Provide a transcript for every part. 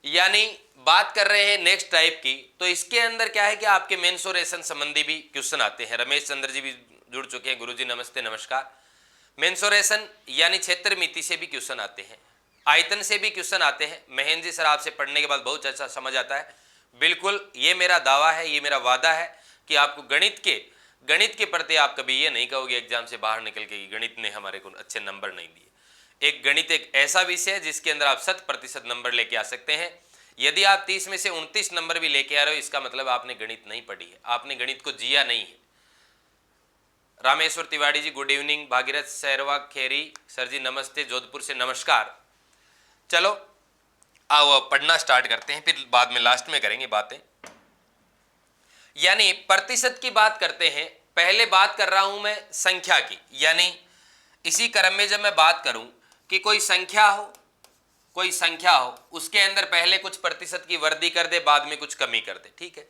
यानी बात कर रहे हैं नेक्स्ट टाइप की, तो इसके अंदर क्या है कि आपके मेंसुरेशन संबंधी भी क्वेश्चन आते हैं। रमेश चंद्र जी भी जुड़ चुके हैं। गुरुजी नमस्ते नमस्कार। मेंसुरेशन यानी क्षेत्र मिति से भी क्वेश्चन आते हैं, आयतन से भी क्वेश्चन आते हैं। महेंद्र जी सर आपसे पढ़ने के बाद बहुत अच्छा समझ आता है। बिल्कुल ये मेरा दावा है, ये मेरा वादा है कि आपको गणित के प्रति आप कभी ये नहीं कहोगे एग्जाम से बाहर निकल के गणित ने हमारे को अच्छे नंबर नहीं दिए। एक गणित एक ऐसा विषय है जिसके अंदर आप 100% नंबर लेके आ सकते हैं। यदि आप 30 में से 29 नंबर भी लेके आ रहे हो, इसका मतलब आपने गणित नहीं पढ़ी है, आपने गणित को जिया नहीं है। Rameshwar Tiwari ji good evening. भागीरथ सहरवाग खेरी सर जी नमस्ते, जोधपुर से नमस्कार। चलो आओ अब पढ़ना स्टार्ट करते हैं, फिर बाद में लास्ट में करेंगे बातें। यानी प्रतिशत की बात करते हैं। पहले बात कर रहा हूं मैं संख्या की, यानी इसी क्रम में जब मैं बात करूं कि कोई संख्या हो, उसके अंदर पहले कुछ प्रतिशत की वृद्धि कर दे, बाद में कुछ कमी कर दे, ठीक है।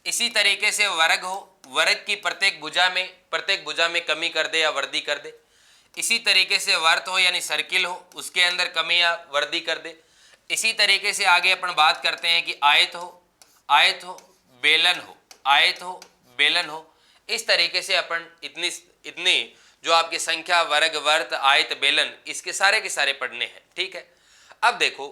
इसी तरीके से वर्ग हो, वर्ग की प्रत्येक भुजा में कमी कर दे या वृद्धि कर दे। इसी तरीके से वर्त हो यानी सर्किल हो, उसके अंदर कमी या वृद्धि कर दे। इसी तरीके से आगे अपन बात करते हैं कि आयत हो, बेलन हो। इस तरीके से अपन इतनी जो आपकी संख्या, वर्ग, वर्त, आयत, बेलन, इसके सारे के सारे पढ़ने हैं, ठीक है। अब देखो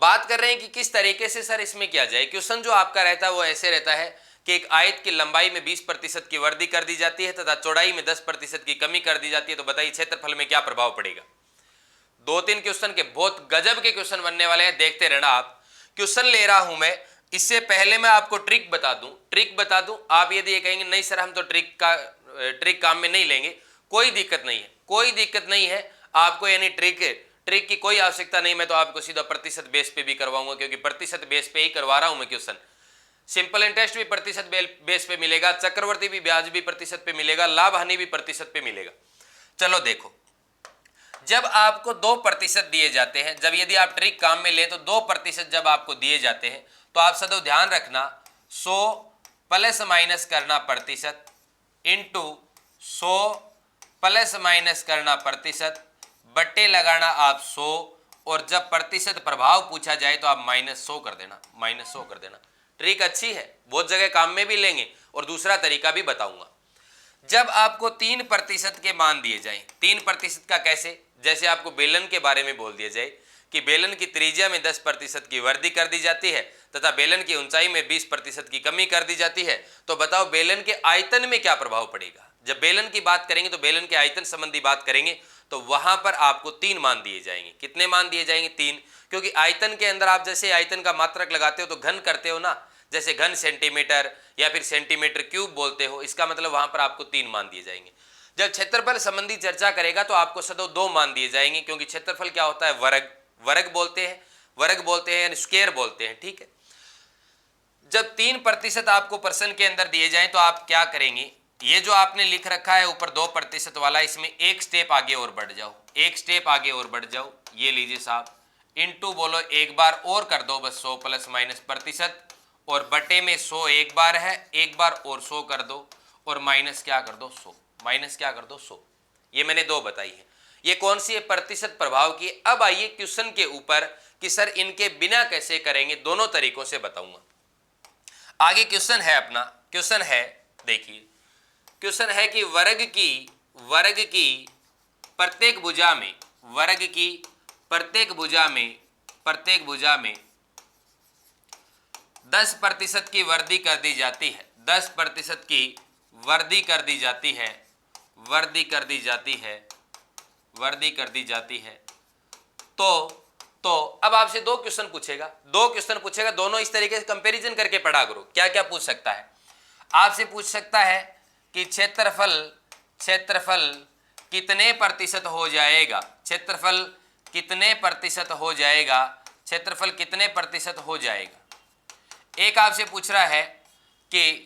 बात कर रहे हैं कि किस तरीके से सर इसमें किया जाए। क्वेश्चन जो आपका रहता है वो ऐसे रहता है कि एक आयत की लंबाई में 20% की वृद्धि कर दी जाती है तथा चौड़ाई में 10% की कमी कर दी जाती है, तो बताइए क्षेत्रफल में क्या प्रभाव पड़ेगा। 2-3 क्वेश्चन के बहुत गजब के क्वेश्चन बनने वाले हैं, देखते रहना आप। क्वेश्चन ले रहा हूं मैं, इससे पहले मैं आपको ट्रिक बता दूं। आप यदि ये कहेंगे नहीं सर हम तो ट्रिक काम में नहीं लेंगे, कोई दिक्कत नहीं है आपको, यानी ट्रिक की कोई आवश्यकता नहीं। मैं तो आपको सीधा प्रतिशत बेस पे भी करवाऊंगा, क्योंकि प्रतिशत बेस पे ही करवा रहा हूं मैं क्वेश्चन। सिंपल इंटरेस्ट भी प्रतिशत बेस पे मिलेगा, चक्रवर्ती भी ब्याज भी प्रतिशत पे मिलेगा, लाभ हानि भी प्रतिशत पे मिलेगा। चलो देखो, जब आपको 2% दिए जाते हैं, जब यदि आप ट्रिक काम में ले तो 2% जब आपको दिए जाते हैं, तो आप सदैव ध्यान रखना 100 प्लस माइनस करना प्रतिशत इंटू 100 प्लस माइनस करना प्रतिशत बट्टे लगाना आप 100, और जब प्रतिशत प्रभाव पूछा जाए तो आप -100 कर देना। ट्रिक अच्छी है, बहुत जगह काम में भी लेंगे, और दूसरा तरीका भी बताऊंगा। जब आपको 3% के मान दिए जाएं, 3% का कैसे, जैसे आपको बेलन के बारे में बोल दिया जाए कि बेलन की त्रिज्या में 10% की वृद्धि कर दी जाती है तथा बेलन की ऊंचाई में 20% की कमी कर दी जाती है, तो बताओ बेलन के आयतन में क्या प्रभाव पड़ेगा। जब बेलन की बात करेंगे तो बेलन के आयतन संबंधी बात करेंगे, तो वहां पर आपको 3 मान दिए जाएंगे। कितने मान दिए जाएंगे? 3, क्योंकि आयतन के अंदर आप जैसे आयतन का मात्रक लगाते हो तो घन करते हो ना, जैसे घन सेंटीमीटर या फिर सेंटीमीटर क्यूब बोलते हो, इसका मतलब वहां पर आपको 3 मान दिए जाएंगे। जब क्षेत्रफल संबंधी चर्चा करेगा तो आपको सदैव 2 मान दिए जाएंगे, क्योंकि क्षेत्रफल क्या होता है? वर्ग बोलते हैं यानी स्क्वायर बोलते हैं, ठीक है। जब 3% आपको प्रश्न के अंदर दिए जाएं तो आप क्या करेंगे, ये जो आपने लिख रखा है ऊपर 2% वाला, इसमें एक स्टेप आगे और बढ़ जाओ, ये लीजिए साहब, इनटू बोलो एक बार और कर दो बस 100 प्लस माइनस प्रतिशत, और बटे में 100 एक बार है, एक बार और 100 कर दो, और माइनस क्या कर दो 100। ये मैंने 2 बताई है। ये कौन सी है? प्रतिशत प्रभाव की। अब आइए क्वेश्चन के ऊपर कि सर इनके बिना कैसे करेंगे, दोनों तरीकों से बताऊंगा। आगे क्वेश्चन है अपना, क्वेश्चन है, देखिए क्वेश्चन है कि वर्ग की प्रत्येक भुजा में, वर्ग की प्रत्येक भुजा में 10% की वृद्धि कर दी जाती है, 10% की वृद्धि कर दी जाती है। तो अब आपसे 2 क्वेश्चन पूछेगा, दोनों इस तरीके से कंपैरिजन करके पढ़ा करो। क्या क्या पूछ सकता है? आपसे पूछ सकता है कि क्षेत्रफल कितने प्रतिशत हो जाएगा, क्षेत्रफल कितने प्रतिशत हो जाएगा। एक आपसे पूछ रहा है कि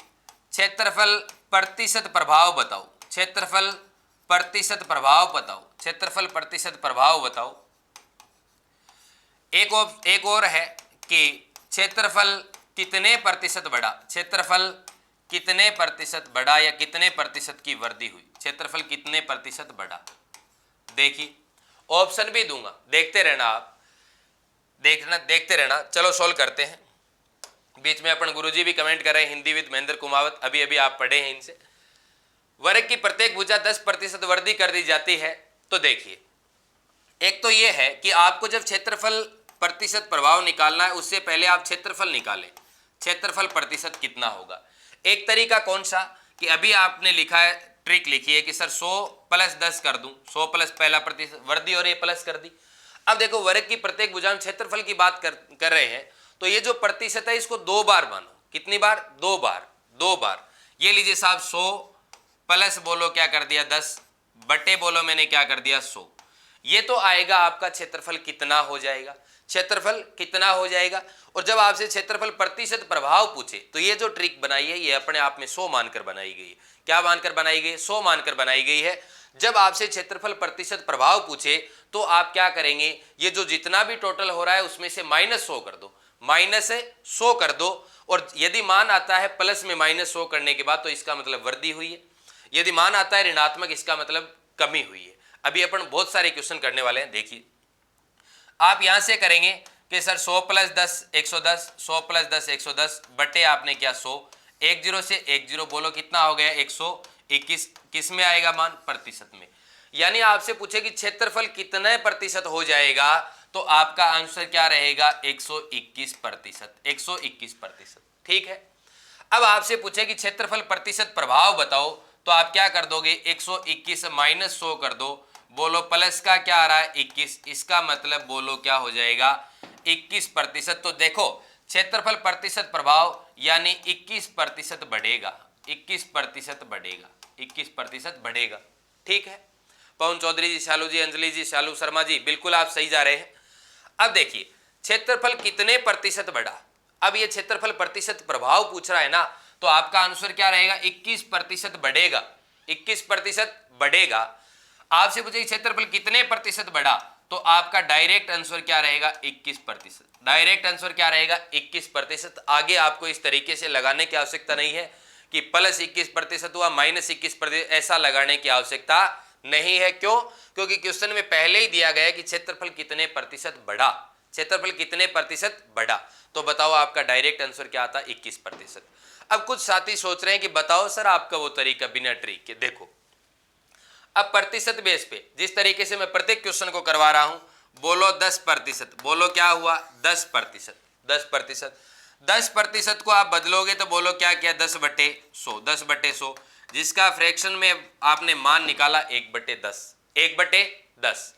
क्षेत्रफल प्रतिशत प्रभाव बताओ, क्षेत्रफल प्रतिशत प्रभाव बताओ। एक और है कि क्षेत्रफल कितने प्रतिशत बढ़ा, या कितने प्रतिशत की वृद्धि हुई, क्षेत्रफल कितने प्रतिशत बढ़ा। देखिए ऑप्शन भी दूंगा, देखते रहना आप। देखते रहना। चलो सोल्व करते हैं। बीच में अपन गुरुजी भी कमेंट कर रहे हैं, हिंदी विद महेंद्र कुमावत, अभी अभी आप पढ़े हैं इनसे। वर्ग की प्रत्येक भुजा 10% वृद्धि कर दी जाती है। तो देखिए, एक तो यह है कि आपको जब क्षेत्रफल प्रतिशत प्रभाव निकालना है, उससे पहले आप क्षेत्रफल निकालें, क्षेत्रफल प्रतिशत कितना होगा। एक तरीका कौन सा कि अभी आपने लिखा है, ट्रिक लिखी है कि सर 100 + 10 कर दूं, 100 प्लस पहला प्रतिशत वृद्धि और ये प्लस कर दी। अब देखो, वर्ग की प्रत्येक भुजा में क्षेत्रफल की बात कर रहे हैं, तो ये जो प्रतिशत है इसको 2 बार मानो। कितनी बार? 2 बार। 2 बार। ये लीजिए साहब, 100 प्लस बोलो क्या कर दिया 10 बटे बोलो मैंने क्या कर दिया 100। ये तो आएगा आपका क्षेत्रफल कितना हो जाएगा, क्षेत्रफल कितना हो जाएगा। और जब आपसे क्षेत्रफल प्रतिशत प्रभाव पूछे तो ये जो ट्रिक बनाई है ये अपने आप में 100 मानकर बनाई गई है। क्या मानकर बनाई गई? 100 मानकर बनाई गई है। जब आपसे क्षेत्रफल प्रतिशत प्रभाव पूछे तो आप क्या करेंगे, ये जो जितना भी टोटल हो रहा है उसमें से -100 कर दो, -100 कर दो। और यदि मान आता है प्लस में -100 करने के बाद तो इसका मतलब वृद्धि हुई है, यदि मान आता है ऋणात्मक इसका मतलब कमी हुई है। अभी अपन बहुत सारे क्वेश्चन करने वाले हैं। देखिए, आप यहां से करेंगे कि सर 100 + 10 110, 100 + 10 110 बटे आपने क्या 100, 10 से 10 बोलो कितना हो गया 121। किस में आएगा मान? प्रतिशत में। यानी आपसे पूछे कि क्षेत्रफल कितने प्रतिशत हो जाएगा, तो आपका आंसर क्या रहेगा? 121%। 121%। ठीक है। अब आपसे पूछे कि क्षेत्रफल प्रतिशत प्रभाव बताओ, तो आप क्या कर दोगे? 121 - 100 कर दो, बोलो प्लस का क्या आ रहा है 21, इसका मतलब बोलो क्या हो जाएगा 21%। तो देखो, क्षेत्रफल प्रतिशत प्रभाव यानी 21% बढ़ेगा, 21% बढ़ेगा, 21% बढ़ेगा। ठीक है। पवन चौधरी जी, शालू जी, अंजलि जी, शालू शर्मा जी, बिल्कुल आप सही जा रहे हैं। अब देखिए, क्षेत्रफल कितने प्रतिशत बढ़ा। अब ये क्षेत्रफल प्रतिशत प्रभाव पूछ रहा है ना, तो आपका आंसर क्या रहेगा? 21% बढ़ेगा, 21% बढ़ेगा। आपसे पूछे क्षेत्रफल कितने प्रतिशत बढ़ा, तो आपका डायरेक्ट आंसर क्या रहेगा? 21%। डायरेक्ट आंसर क्या रहेगा? 21%। आगे आपको इस तरीके से लगाने की आवश्यकता नहीं है कि +21% हुआ -21%, ऐसा लगाने की आवश्यकता नहीं है। क्यों? क्योंकि क्वेश्चन में पहले ही दिया गया है कि क्षेत्रफल कितने प्रतिशत बढ़ा, क्षेत्रफल कितने प्रतिशत बढ़ा। तो बताओ आपका डायरेक्ट आंसर क्या आता? 21%। अब कुछ साथी सोच रहे हैं कि बताओ सर आपका वो तरीका बिना ट्रिक के। देखो, अब प्रतिशत बेस पे जिस तरीके से मैं प्रत्येक क्वेश्चन को करवा रहा हूं, बोलो 10%, बोलो क्या हुआ 10%, 10%, 10% को आप बदलोगे तो बोलो क्या किया 10/100, 10/100, जिसका फ्रैक्शन में आपने मान निकाला 1/10, 1/10।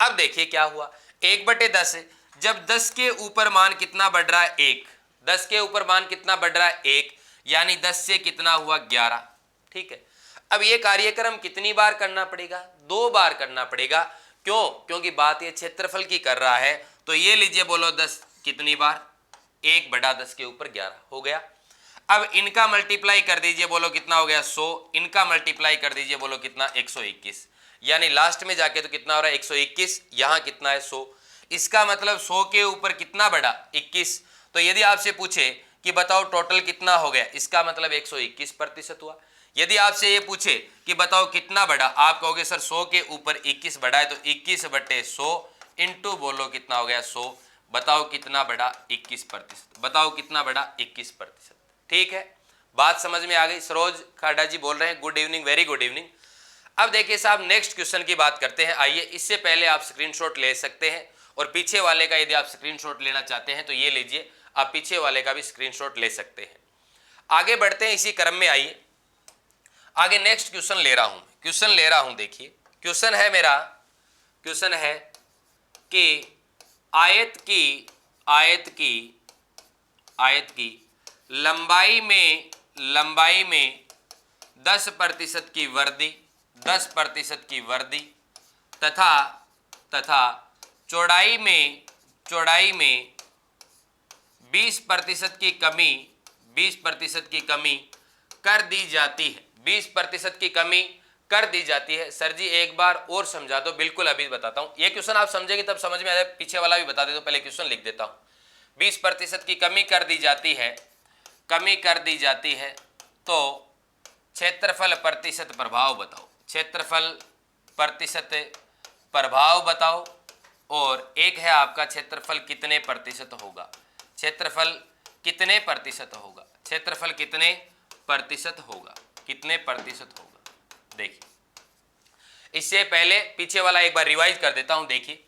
अब देखिए क्या हुआ 1/10 है। जब 10 के ऊपर मान कितना बढ़ रहा है 1, 10 के ऊपर मान कितना बढ़ रहा है 1, यानी 10 से कितना हुआ 11। ठीक है। अब ये कार्यक्रम कितनी बार करना पड़ेगा? 2 बार करना पड़ेगा। क्यों? क्योंकि बात ये क्षेत्रफल की कर रहा है। तो ये लीजिए, बोलो 10 कितनी बार? 1/10 के ऊपर 11 हो गया। अब इनका मल्टीप्लाई कर दीजिए, बोलो कितना हो गया 100, इनका मल्टीप्लाई कर दीजिए, बोलो कितना 121, यानी लास्ट में जाके तो कितना हो रहा है 121, यहां कितना है 100। इसका मतलब 100 के ऊपर कितना बढ़ा 21। तो यदि आपसे पूछे कि बताओ टोटल कितना हो गया, इसका मतलब 121% हुआ। यदि आपसे ये पूछे कि बताओ कितना बढ़ा, आप कहोगे सर 100 के ऊपर 21 बढ़ा है, तो 21/100 इंटू बोलो कितना हो गया 100। बताओ कितना बढ़ा 21%। बताओ कितना बढ़ा 21%। ठीक है, बात समझ में आ गई। सरोज खाड़ा जी बोल रहे हैं good evening, very good evening. अब देखिए साहब, नेक्स्ट क्वेश्चन की बात करते हैं। आइए, इससे पहले आप स्क्रीनशॉट ले सकते हैं, और पीछे वाले का यदि आप स्क्रीनशॉट लेना चाहते हैं तो ये लीजिए, आप पीछे वाले का भी स्क्रीनशॉट ले सकते हैं। आगे बढ़ते हैं इसी क्रम में। आइए आगे नेक्स्ट क्वेश्चन ले रहा हूं। देखिए, क्वेश्चन है मेरा, क्वेश्चन है कि आयत की लंबाई में 10% की वृद्धि, 10% की वृद्धि तथा चौड़ाई में 20% की कमी, 20% की कमी कर दी जाती है, 20% की कमी कर दी जाती है। सर जी एक बार और समझा दो। बिल्कुल अभी बताता हूं। ये क्वेश्चन आप समझेंगे तब समझ में आ जाए, पीछे वाला भी बता दे, तो पहले क्वेश्चन लिख देता हूं। 20% की कमी कर दी जाती है, कमी कर दी जाती है, तो क्षेत्रफल प्रतिशत प्रभाव बताओ, क्षेत्रफल प्रतिशत प्रभाव बताओ, और एक है आपका क्षेत्रफल कितने प्रतिशत होगा, क्षेत्रफल कितने प्रतिशत होगा, क्षेत्रफल कितने प्रतिशत होगा, कितने प्रतिशत होगा। देखिए इससे पहले पीछे वाला एक बार रिवाइज कर देता हूं। देखिए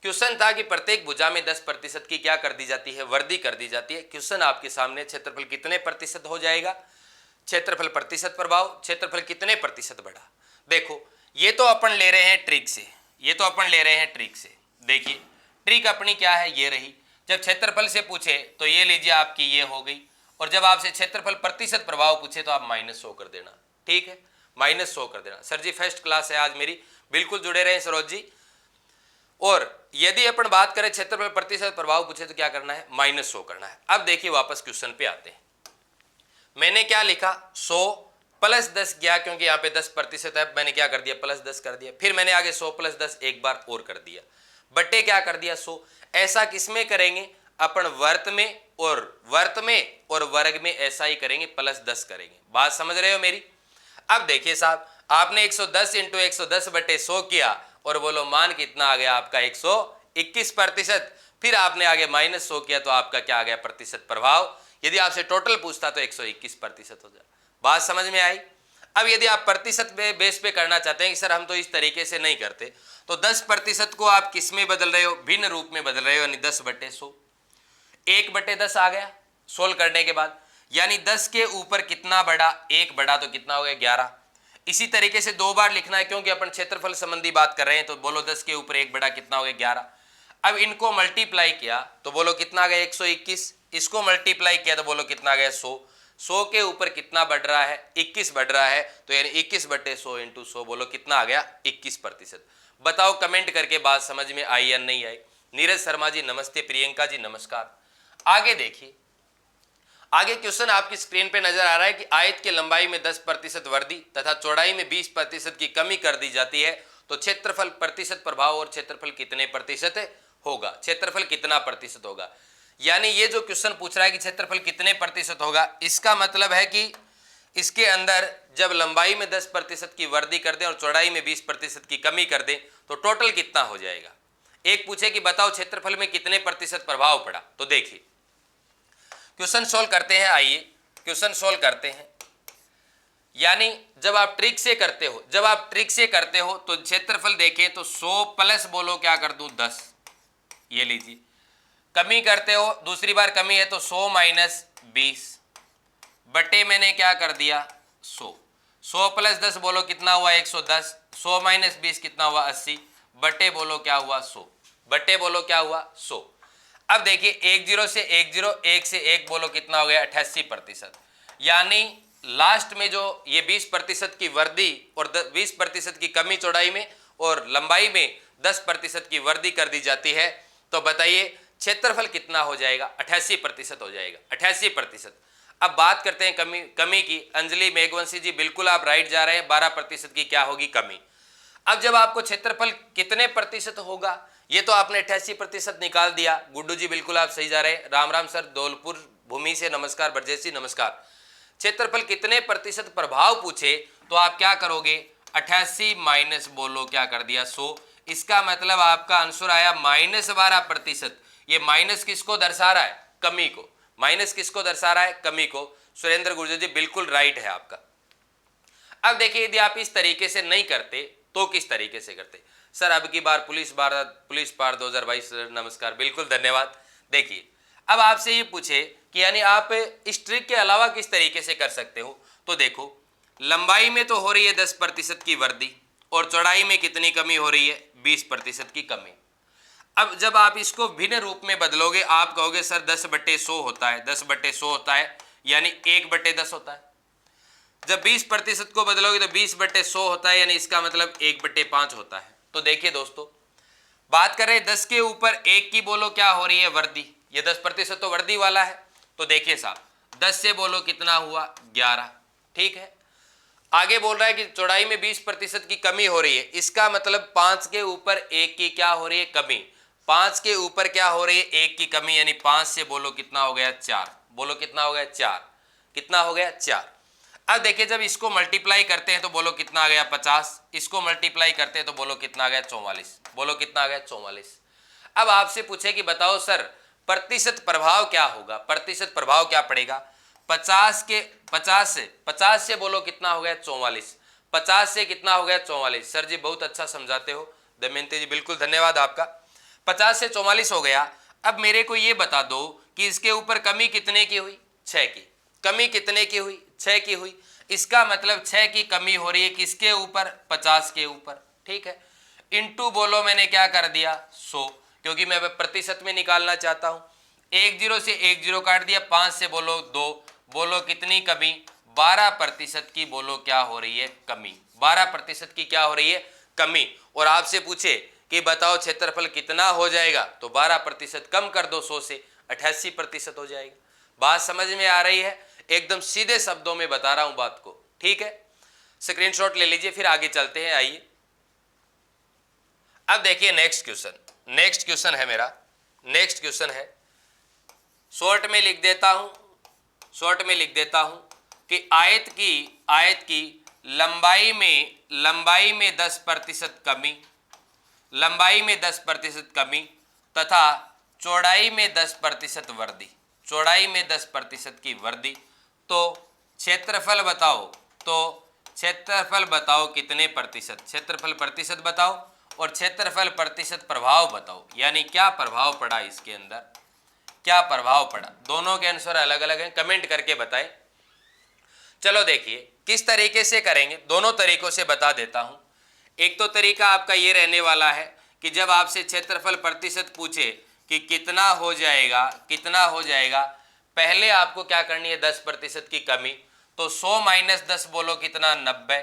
क्वेश्चन था कि प्रत्येक भुजा में 10% की क्या कर दी जाती है, वर्दी कर दी जाती है। क्वेश्चन आपके सामने क्षेत्रफल कितने प्रतिशत हो जाएगा, क्षेत्रफल प्रतिशत प्रभाव, क्षेत्रफल कितने प्रतिशत बढ़ा। देखो ये तो अपन ले रहे हैं ट्रिक से, ये तो अपन ले रहे हैं ट्रिक से। देखिए ट्रिक अपनी क्या है, ये रही। जब क्षेत्रफल से पूछे तो ये लीजिए आपकी ये हो गई, और जब आपसे क्षेत्रफल प्रतिशत प्रभाव पूछे तो आप -100 कर देना। ठीक है, -100 कर देना। सर जी फर्स्ट क्लास है आज मेरी, बिल्कुल जुड़े रहे सरोज जी। और यदि अपन बात करें क्षेत्रफल प्रतिशत प्रभाव पूछे तो क्या करना है, -100 करना है। अब देखिए वापस क्वेश्चन पे आते हैं। मैंने क्या लिखा, 100 प्लस 10 किया, क्योंकि यहाँ पे 10% है, मैंने क्या कर दिया, +10 कर दिया। फिर मैंने आगे 100 + 10 एक बार और कर दिया, बट्टे क्या कर दिया 100। ऐसा किसमें करेंगे अपन, वर्त में और वर्ग में ऐसा ही करेंगे, +10 करेंगे। बात समझ रहे हो मेरी। अब देखिए साहब आपने 110 × 110/100 किया और बोलो मान कितना आ गया आपका 121%। फिर आपने आगे -100 किया तो आपका क्या आ गया, प्रतिशत प्रभाव। यदि आपसे टोटल पूछता तो 121% हो जाए। बात समझ में आई। अब यदि आप प्रतिशत बेस पे करना चाहते हैं कि सर हम तो इस तरीके से नहीं करते, तो 10% को आप किस में बदल रहे हो, भिन्न रूप में बदल रहे हो, यानी 10/100। 1/10 आ गया सोल्व करने के बाद, यानी 10 के ऊपर कितना बढ़ा, 1 बढ़ा तो कितना हो गया 11। इसी तरीके से 2 बार लिखना है, क्योंकि अपन क्षेत्रफल संबंधी बात कर रहे हैं। तो बोलो 10 के ऊपर 1 बढ़ा कितना हो गया 11। अब इनको मल्टीप्लाई किया तो बोलो कितना आ गया 121। इसको मल्टीप्लाई किया तो बोलो कितना आ गया 100। 100 के ऊपर कितना बढ़ रहा है, 21 बढ़ रहा है, तो यानी 21/100 × 100 बोलो कितना आ गया 21%। बताओ कमेंट करके बात समझ में आई या नहीं आई। नीरज शर्मा जी नमस्ते, प्रियंका जी नमस्कार। आगे देखिए, आगे क्वेश्चन आपकी स्क्रीन पे नजर आ रहा है कि आयत की लंबाई में 10% वृद्धि तथा चौड़ाई में 20% की कमी कर दी जाती है, तो क्षेत्रफल प्रतिशत प्रभाव और क्षेत्रफल कितने प्रतिशत होगा, क्षेत्रफल कितना प्रतिशत होगा। यानी ये जो क्वेश्चन पूछ रहा है कि क्षेत्रफल कितने प्रतिशत होगा, इसका मतलब है कि इसके अंदर जब लंबाई में 10% की वृद्धि कर दें और चौड़ाई में 20% की कमी कर दें तो टोटल कितना हो जाएगा। एक पूछे कि बताओ क्षेत्रफल में कितने प्रतिशत प्रभाव पड़ा, तो देखिए क्वेश्चन सोल्व करते हैं। आइए क्वेश्चन सोल्व करते हैं। यानी जब आप ट्रिक से करते हो, तो क्षेत्रफल देखें तो 100 प्लस बोलो क्या कर दूं 10, ये लीजिए। कमी करते हो, दूसरी बार कमी है तो 100 - 20 बटे मैंने क्या कर दिया 100। 100 + 10 बोलो कितना हुआ 110। 100 - 20 कितना हुआ 80 बटे बोलो क्या हुआ 100, बटे बोलो क्या हुआ 100। अब देखिए 1 0 से 1 0, 1 से 1 बोलो कितना हो गया 88%। यानी लास्ट में जो ये 20% की वृद्धि और 20% की कमी चौड़ाई में और लंबाई में 10% की वृद्धि कर दी जाती है, तो बताइए क्षेत्रफल कितना हो जाएगा, 88% हो जाएगा, 88%। अब बात करते हैं कमी की। अंजलि मेघवंशी जी बिल्कुल आप राइट जा रहे हैं, 12% की क्या होगी कमी। अब जब आपको क्षेत्रफल कितने प्रतिशत होगा, ये तो आपने 88% निकाल दिया। गुड्डू जी बिल्कुल आप सही जा रहे हैं। राम राम सर दौलपुर भूमि से नमस्कार, ब्रजेश जी नमस्कार। क्षेत्रफल कितने प्रतिशत प्रभाव पूछे तो आप क्या करोगे 88 माइनस बोलो क्या कर दिया 100। इसका मतलब आपका आंसर आया -12%। ये माइनस किसको दर्शा रहा है, कमी को। माइनस किसको दर्शा रहा है, कमी को। सुरेंद्र गुर्जर जी बिल्कुल राइट है आपका। अब देखिए यदि आप इस तरीके से नहीं करते तो किस तरीके से करते। सर अब की बार पुलिस पार 2022 नमस्कार, बिल्कुल धन्यवाद। देखिए अब आपसे ये पूछे कि यानी आप इस ट्रिक के अलावा किस तरीके से कर सकते हो, तो देखो लंबाई में तो हो रही है 10% की वृद्धि और चौड़ाई में कितनी कमी हो रही है 20% की कमी। अब जब आप इसको भिन्न रूप में बदलोगे आप कहोगे सर 10/100 होता है, 10/100 होता है, यानी 1/10 होता है। जब 20% को बदलोगे तो 20/100 होता है, यानी इसका मतलब 1/5 होता है। तो देखिए दोस्तों बात कर रहे हैं 10 के ऊपर 1 की बोलो क्या हो रही है वृद्धि, ये 10% तो वृद्धि वाला है। तो देखिए साहब 10 से बोलो कितना हुआ 11, ठीक है। आगे बोल रहा है कि चौड़ाई में 20% की कमी हो रही है, इसका मतलब 5 के ऊपर 1 की क्या हो रही है कमी। 5 के ऊपर क्या हो रही है 1 की कमी, यानी 5 से बोलो कितना हो गया 4, बोलो कितना हो गया 4, कितना हो गया 4। अब देखिए जब इसको मल्टीप्लाई करते हैं तो बोलो कितना आ गया 50, इसको मल्टीप्लाई करते हैं तो बोलो कितना आ गया 44, बोलो कितना आ गया 44। अब आपसे पूछे कि बताओ सर प्रतिशत प्रभाव क्या होगा, प्रतिशत प्रभाव क्या पड़ेगा। 50 से बोलो कितना हो गया 44, 50 से कितना हो गया 44। सर जी बहुत अच्छा समझाते हो दमयंती जी, बिल्कुल धन्यवाद आपका। 50 से 44 हो गया। अब मेरे को ये बता दो कि इसके ऊपर कमी कितने की हुई, 6 की। कमी कितने की हुई, 6 की हुई। इसका मतलब 6 की कमी हो रही है किसके ऊपर, 50 के ऊपर, ठीक है। इंटू बोलो मैंने क्या कर दिया 100, क्योंकि मैं प्रतिशत में निकालना चाहता हूं। 10 से 10 काट दिया, 5 से बोलो 2, बोलो कितनी कमी, 12% की बोलो क्या हो रही है कमी, 12% की क्या हो रही है कमी। और आपसे पूछे कि बताओ क्षेत्रफल कितना हो जाएगा, तो 12% कम कर दो 100 से, 88% हो जाएगा। बात समझ में आ रही है, एकदम सीधे शब्दों में बता रहा हूं बात को, ठीक है। स्क्रीनशॉट ले लीजिए, फिर आगे चलते हैं। आइए अब देखिए नेक्स्ट क्वेश्चन है मेरा, नेक्स्ट क्वेश्चन है, शॉर्ट में लिख देता हूं कि आयत की लंबाई में 10% कमी, लंबाई में 10% कमी तथा चौड़ाई में 10% वृद्धि, चौड़ाई में 10% की वृद्धि। तो क्षेत्रफल बताओ कितने प्रतिशत, क्षेत्रफल प्रतिशत बताओ और क्षेत्रफल प्रतिशत प्रभाव बताओ, यानी क्या प्रभाव पड़ा इसके अंदर, क्या प्रभाव पड़ा। दोनों के आंसर अलग अलग हैं, कमेंट करके बताएं। चलो देखिए किस तरीके से करेंगे, दोनों तरीकों से बता देता हूं। एक तो तरीका आपका ये रहने वाला है कि जब आपसे क्षेत्रफल प्रतिशत पूछे कि कितना हो जाएगा, पहले आपको क्या करनी है 10% की कमी, तो 100 - 10 बोलो कितना 90,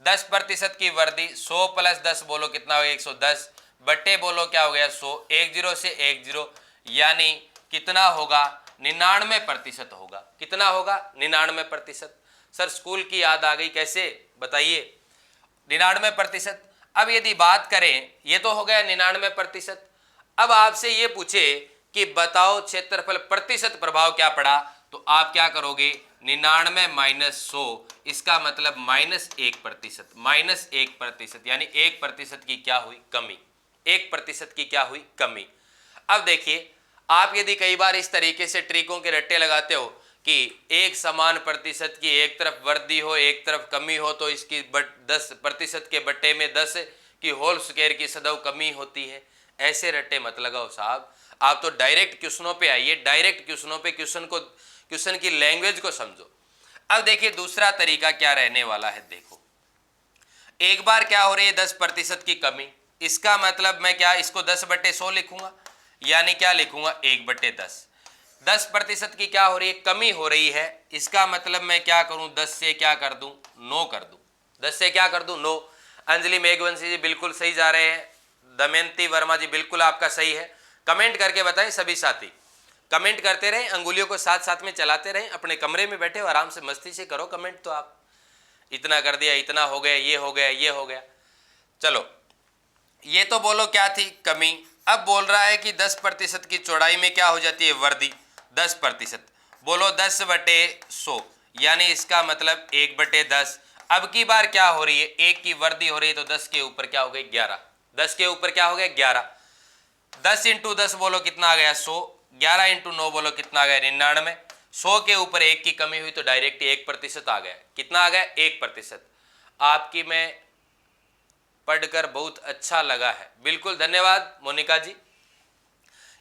10% की वृद्धि 100 + 10 बोलो कितना हो गया 110, बट्टे बोलो क्या हो गया 100, 10 से 10, यानी कितना होगा 99% होगा। कितना होगा 99%। सर स्कूल की याद आ गई, कैसे बताइए 99%। अब यदि बात करें, ये तो हो गया 99%। अब आपसे ये पूछे कि बताओ क्षेत्रफल प्रतिशत प्रभाव क्या पड़ा, तो आप क्या करोगे 99 - 100, इसका मतलब -1%, -1%, यानी 1% की क्या हुई कमी, 1% की क्या हुई कमी। अब देखिए आप यदि कई बार इस तरीके से ट्रिकों के रट्टे लगाते हो कि एक समान प्रतिशत की एक तरफ वृद्धि हो एक तरफ कमी हो, तो इसकी 10% के बट्टे में 10 की होल स्क्वायर की सदैव कमी होती है, ऐसे रट्टे मत लगाओ साहब। आप तो डायरेक्ट क्वेश्चनों पे आइए, डायरेक्ट क्वेश्चनों पे क्वेश्चन की लैंग्वेज को समझो। अब देखिए दूसरा तरीका क्या रहने वाला है, देखो एक बार क्या हो रही है 10% की कमी, इसका मतलब मैं क्या इसको 10/100 लिखूंगा, यानी क्या लिखूंगा 1/10। 10% की क्या हो रही है कमी हो रही है, इसका मतलब मैं क्या करूं 10 से क्या कर दूं 9 कर दूं, 10 से क्या कर दूं 9। अंजलि मेघवंशी जी बिल्कुल सही जा रहे हैं, दमयंती वर्मा जी बिल्कुल आपका सही है। कमेंट करके बताएं सभी साथी, कमेंट करते रहें, अंगुलियों को साथ साथ में चलाते रहें, अपने कमरे में बैठे हो आराम से मस्ती से करो कमेंट। तो आप इतना कर दिया, इतना हो गया, ये हो गया, ये हो गया। चलो ये तो बोलो क्या थी कमी। अब बोल रहा है कि 10% की चौड़ाई में क्या हो जाती है वृद्धि, 10%, बोलो 10/100, यानी इसका मतलब 1/10। अब की बार क्या हो रही है 1 की वृद्धि हो रही है, तो 10 के ऊपर क्या हो गई 11, 10 के ऊपर क्या हो गया 11, 10 × 10 बोलो कितना आ गया 100, 11 × 9 बोलो कितना आ गया 99, 100 के ऊपर 1 की कमी हुई तो डायरेक्ट 1% आ गया। कितना आ गया 1%। आपकी मैं पढ़कर बहुत अच्छा लगा है, बिल्कुल धन्यवाद मोनिका जी।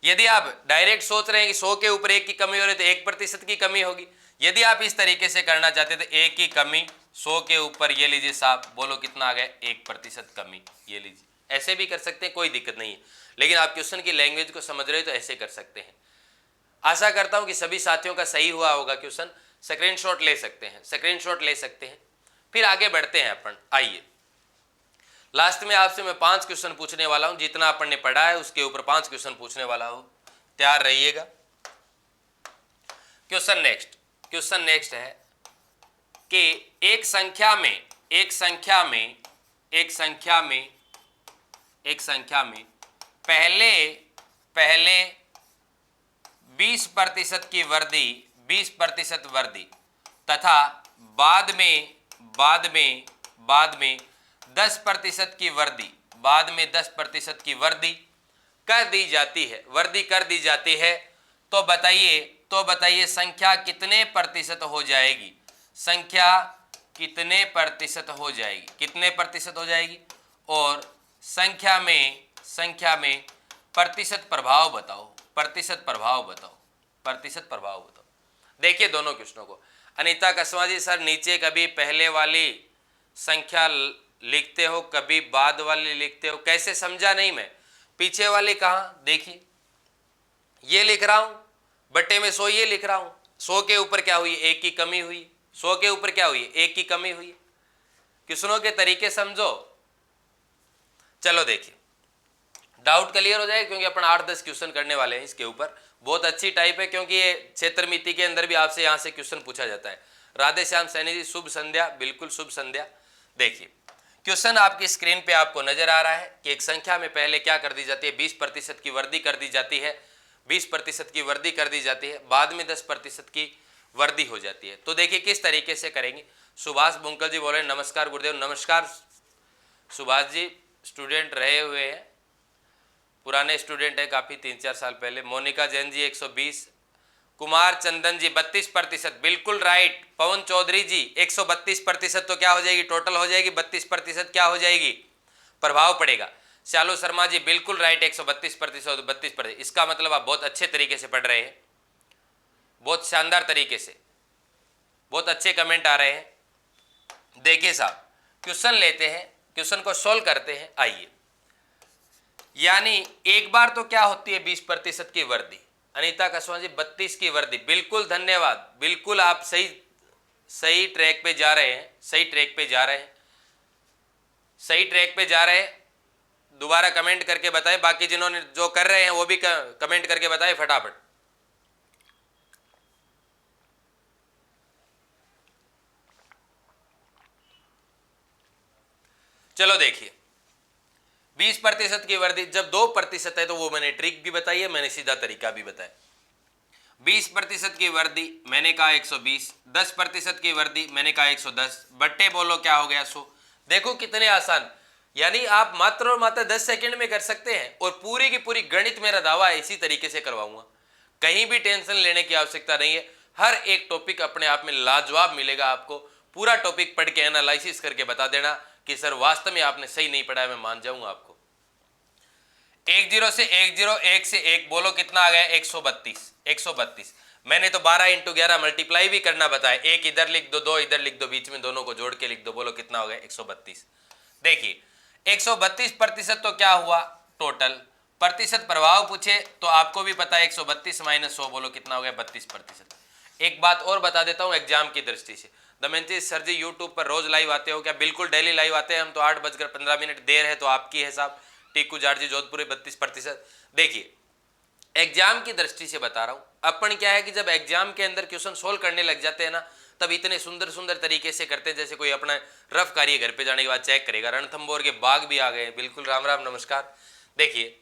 यदि आप डायरेक्ट सोच रहे हैं कि 100 के ऊपर 1 की कमी हो रही है तो 1% की कमी होगी। यदि आप इस तरीके से करना चाहते तो 1 की कमी 100 के ऊपर, ये लीजिए साहब बोलो कितना आ गया 1% कमी, ये लीजिए। ऐसे भी कर सकते हैं, कोई दिक्कत नहीं है, लेकिन आप क्वेश्चन की लैंग्वेज को समझ रहे हो तो ऐसे कर सकते हैं। आशा करता हूं कि सभी साथियों का सही हुआ होगा क्वेश्चन। स्क्रीनशॉट ले सकते हैं, स्क्रीनशॉट ले सकते हैं। फिर आगे बढ़ते हैं अपन। आइए लास्ट में आपसे मैं 5 क्वेश्चन पूछने वाला हूं, जितना अपन ने पढ़ा है उसके ऊपर 5 क्वेश्चन पूछने वाला हूं, तैयार रहिएगा। क्वेश्चन नेक्स्ट है कि एक संख्या में पहले 20% की वृद्धि, 20% वृद्धि तथा बाद में 10% की वृद्धि, बाद में 10% की वृद्धि कर दी जाती है, वर्दी कर दी जाती है, तो बताइए संख्या कितने प्रतिशत हो जाएगी, संख्या कितने प्रतिशत हो जाएगी, कितने प्रतिशत हो जाएगी, और संख्या में प्रतिशत प्रभाव बताओ, प्रतिशत प्रभाव बताओ, प्रतिशत प्रभाव बताओ। देखिए दोनों क्वेश्चनों को। अनीता कसवा जी, सर नीचे कभी पहले वाली संख्या लिखते हो कभी बाद वाली लिखते हो, कैसे समझा नहीं मैं, पीछे वाली कहाँ, देखिए ये लिख रहा हूं बट्टे में 100, ये लिख रहा हूं, 100 के ऊपर क्या हुई, 1 की कमी हुई, 100 के ऊपर क्या हुई, 1 की कमी हुई। क्वेश्चनों के तरीके समझो। चलो देखिए, डाउट क्लियर हो जाएगा, क्योंकि अपन 8-10 क्वेश्चन करने वाले हैं इसके ऊपर। बहुत अच्छी टाइप है, क्योंकि ये क्षेत्र मिति के अंदर भी आपसे यहाँ से क्वेश्चन पूछा जाता है। राधे श्याम सैनी जी, शुभ संध्या, बिल्कुल शुभ संध्या। देखिए क्वेश्चन आपकी स्क्रीन पे आपको नजर आ रहा है कि एक संख्या में पहले क्या कर दी जाती है, 20% की वृद्धि कर दी जाती है, 20% की वृद्धि कर दी जाती है, बाद में 10% की वृद्धि हो जाती है। तो देखिए किस तरीके से करेंगे। सुभाष बुंकल जी बोले नमस्कार गुरुदेव। नमस्कार सुभाष जी, स्टूडेंट रहे हुए हैं, पुराने स्टूडेंट है काफ़ी, 3-4 साल पहले। मोनिका जैन जी 120, कुमार चंदन जी 32%, बिल्कुल राइट। पवन चौधरी जी 132% तो क्या हो जाएगी, टोटल हो जाएगी, 32% क्या हो जाएगी, प्रभाव पड़ेगा। शालू शर्मा जी बिल्कुल राइट, 132%, 32%। इसका मतलब आप बहुत अच्छे तरीके से पढ़ रहे हैं, बहुत शानदार तरीके से, बहुत अच्छे कमेंट आ रहे हैं। देखिए साहब, क्वेश्चन लेते हैं, क्वेश्चन को सोल्व करते हैं। आइए, यानी एक बार तो क्या होती है 20% की वृद्धि। अनीता कसवा जी 32 की वृद्धि, बिल्कुल धन्यवाद, बिल्कुल आप सही ट्रैक पे जा रहे हैं, सही ट्रैक पे जा रहे हैं, सही ट्रैक पे जा रहे हैं। दोबारा कमेंट करके बताएं, बाकी जिन्होंने जो कर रहे हैं वो भी कमेंट करके बताएं फटाफट। चलो देखिए, 20% की वृद्धि, जब 2% है तो वो मैंने ट्रिक भी बताई है, मैंने सीधा तरीका भी बताया। 20% की वृद्धि मैंने कहा 120, 10% की वृद्धि मैंने कहा 110, बट्टे बोलो क्या हो गया 100। देखो कितने आसान, यानी आप मात्र और मात्र 10 सेकंड में कर सकते हैं, और पूरी की पूरी गणित मेरा दावा है इसी तरीके से करवाऊंगा। कहीं भी टेंशन लेने की आवश्यकता नहीं है, हर एक टॉपिक अपने आप में लाजवाब मिलेगा आपको। पूरा टॉपिक पढ़ के एनालिसिस करके बता देना कि सर वास्तव में आपने सही नहीं पढ़ा है, मैं मान जाऊंगा आपको। 10 से 10, 1 से 1 बोलो कितना आ गया, 132, 132। मैंने तो 12 × 11 मल्टीप्लाई भी करना बताया, 1 इधर लिख दो, 2 इधर लिख दो, बीच में दोनों को जोड़ के लिख दो, बोलो कितना हो गया, 132। देखिए 132% तो क्या हुआ टोटल, प्रतिशत प्रभाव पूछे तो आपको भी पता है 132 - 100 बोलो कितना हो गया, 32%। एक बात और बता देता हूं एग्जाम की दृष्टि से। दमयंती सर जी यूट्यूब पर रोज लाइव आते हो क्या? बिल्कुल डेली लाइव आते हैं हम तो, 8:15 देर है तो आपकी है साहब। टीकू जाट जी जोधपुर 32%। देखिए एग्जाम की दृष्टि से बता रहा हूं, अपन क्या है कि जब एग्जाम के अंदर क्वेश्चन सोल्व करने लग जाते हैं ना, तब इतने सुंदर सुंदर तरीके से करते हैं जैसे कोई अपना रफ कार्य घर पे जाने के बाद चेक करेगा। रणथंबोर के बाग भी आ गए, बिल्कुल राम राम नमस्कार। देखिए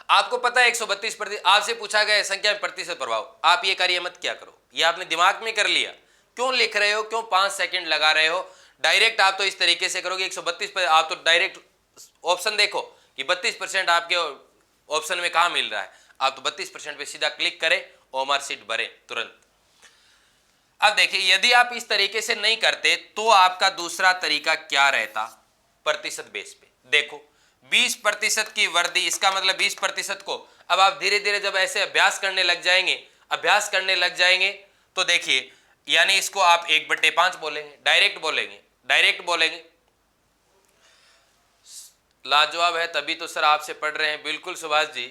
आपको पता है 132%, आपसे पूछा गया संख्या में प्रतिशत प्रभाव, आप ये कार्य मत क्या करो, ये आपने दिमाग में कर लिया, क्यों लिख रहे हो, क्यों 5 सेकंड लगा रहे हो। डायरेक्ट आप तो इस तरीके से करोगे 132%, आप तो डायरेक्ट ऑप्शन देखो कि 32% आपके ऑप्शन में कहां मिल रहा है, आप तो 32% पे सीधा क्लिक करें, ओमआर सीट भरे तुरंत। अब देखिए यदि आप इस तरीके से नहीं करते तो आपका दूसरा तरीका क्या रहता, प्रतिशत बेस पे। देखो 20% की वृद्धि, इसका मतलब 20% को अब आप धीरे धीरे जब ऐसे अभ्यास करने लग जाएंगे तो देखिए यानी इसको आप 1/5 बोलेंगे, डायरेक्ट बोलेंगे। लाजवाब है, तभी तो सर आपसे पढ़ रहे हैं, बिल्कुल सुभाष जी।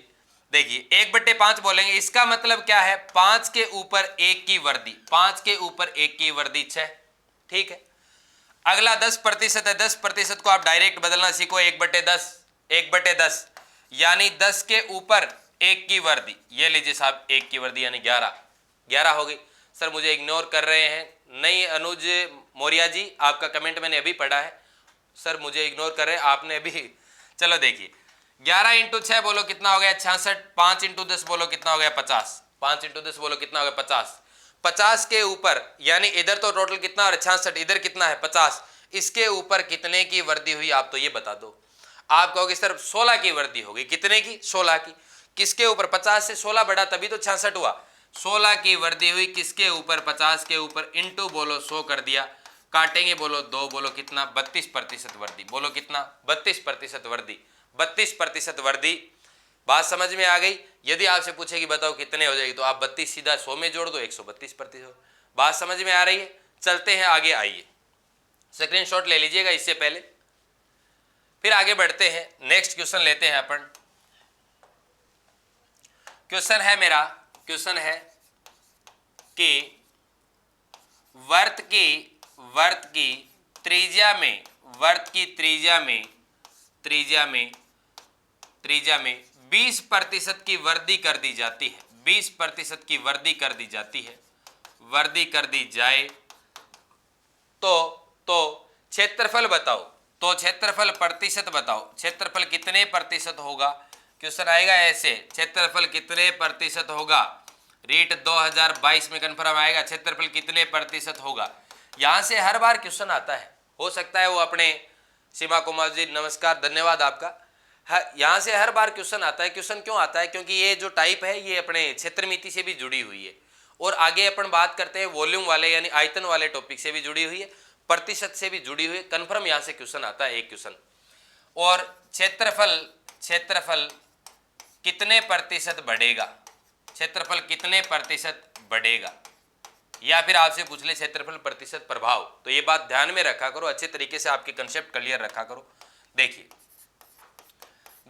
देखिए 1/5 बोलेंगे, इसका मतलब क्या है, 5 के ऊपर 1 की वृद्धि, 5 के ऊपर 1 की वृद्धि 6, ठीक है। अगला 10% है, 10% को आप डायरेक्ट बदलना सीखो, 1/10 यानी 10 के ऊपर 1 की वृद्धि, ये लीजिए साहब 1 की वृद्धि यानी 11 हो गई। सर मुझे इग्नोर कर रहे हैं, नहीं अनुज मौर्या जी आपका कमेंट मैंने अभी पढ़ा है, सर मुझे इग्नोर कर रहे हैं आपने अभी। चलो देखिए 11 × 6 बोलो कितना हो गया 66, 5 × 10 बोलो कितना हो गया 50, 5 × 10 बोलो कितना हो गया 50। 50 के ऊपर यानी इधर तो टोटल कितना है 66, इधर कितना है 50, इसके ऊपर कितने की वृद्धि हुई आप तो ये बता दो। आप कहोगे सर 16 की वृद्धि होगी, कितने की? 16 की। किसके ऊपर? 50 से 16 बढ़ा तभी तो 66 हुआ। 16 की वृद्धि हुई किसके ऊपर? 50 के ऊपर, इंटू बोलो 100 कर दिया, काटेंगे बोलो 2, बोलो कितना? 32% वृद्धि। बोलो कितना? 32% वृद्धि। 32% वृद्धि। बात समझ में आ गई? यदि आपसे पूछे कि बताओ कितने हो जाएगी, तो आप 32 सीधा 100 में जोड़ दो, 132%। बात समझ में आ रही है? चलते हैं आगे, आइए स्क्रीनशॉट ले लीजिएगा इससे पहले, फिर आगे बढ़ते हैं। नेक्स्ट क्वेश्चन लेते हैं अपन। क्वेश्चन है मेरा, क्वेश्चन है कि वर्त की त्रिज्या में, वर्त की त्रिज्या में 20% की वृद्धि कर दी जाती है, 20% की वृद्धि कर दी जाती है, वृद्धि कर दी जाए तो क्षेत्रफल बताओ, तो क्षेत्रफल प्रतिशत बताओ, क्षेत्रफल कितने प्रतिशत होगा? क्वेश्चन आएगा ऐसे, क्षेत्रफल कितने प्रतिशत होगा? रीट 2022 में कन्फर्म आएगा, क्षेत्रफल कितने प्रतिशत होगा? यहां से हर बार क्वेश्चन आता है, हो सकता है वो अपने सीमा कुमार जी नमस्कार, धन्यवाद आपका। यहां से हर बार क्वेश्चन आता है। क्वेश्चन क्यों आता है? क्योंकि ये जो टाइप है ये अपने क्षेत्रमिति से भी जुड़ी हुई है, और आगे अपन बात करते हैं वॉल्यूम वाले यानी आयतन वाले टॉपिक से भी जुड़ी हुई है, प्रतिशत से भी जुड़ी हुई है। कन्फर्म यहां से क्वेश्चन आता है एक क्वेश्चन। और क्षेत्रफल कितने प्रतिशत बढ़ेगा? क्षेत्रफल कितने प्रतिशत बढ़ेगा? या फिर आपसे पूछ ले क्षेत्रफल प्रतिशत प्रभाव, तो ये बात ध्यान में रखा करो, अच्छे तरीके से आपके कंसेप्ट क्लियर रखा करो। देखिए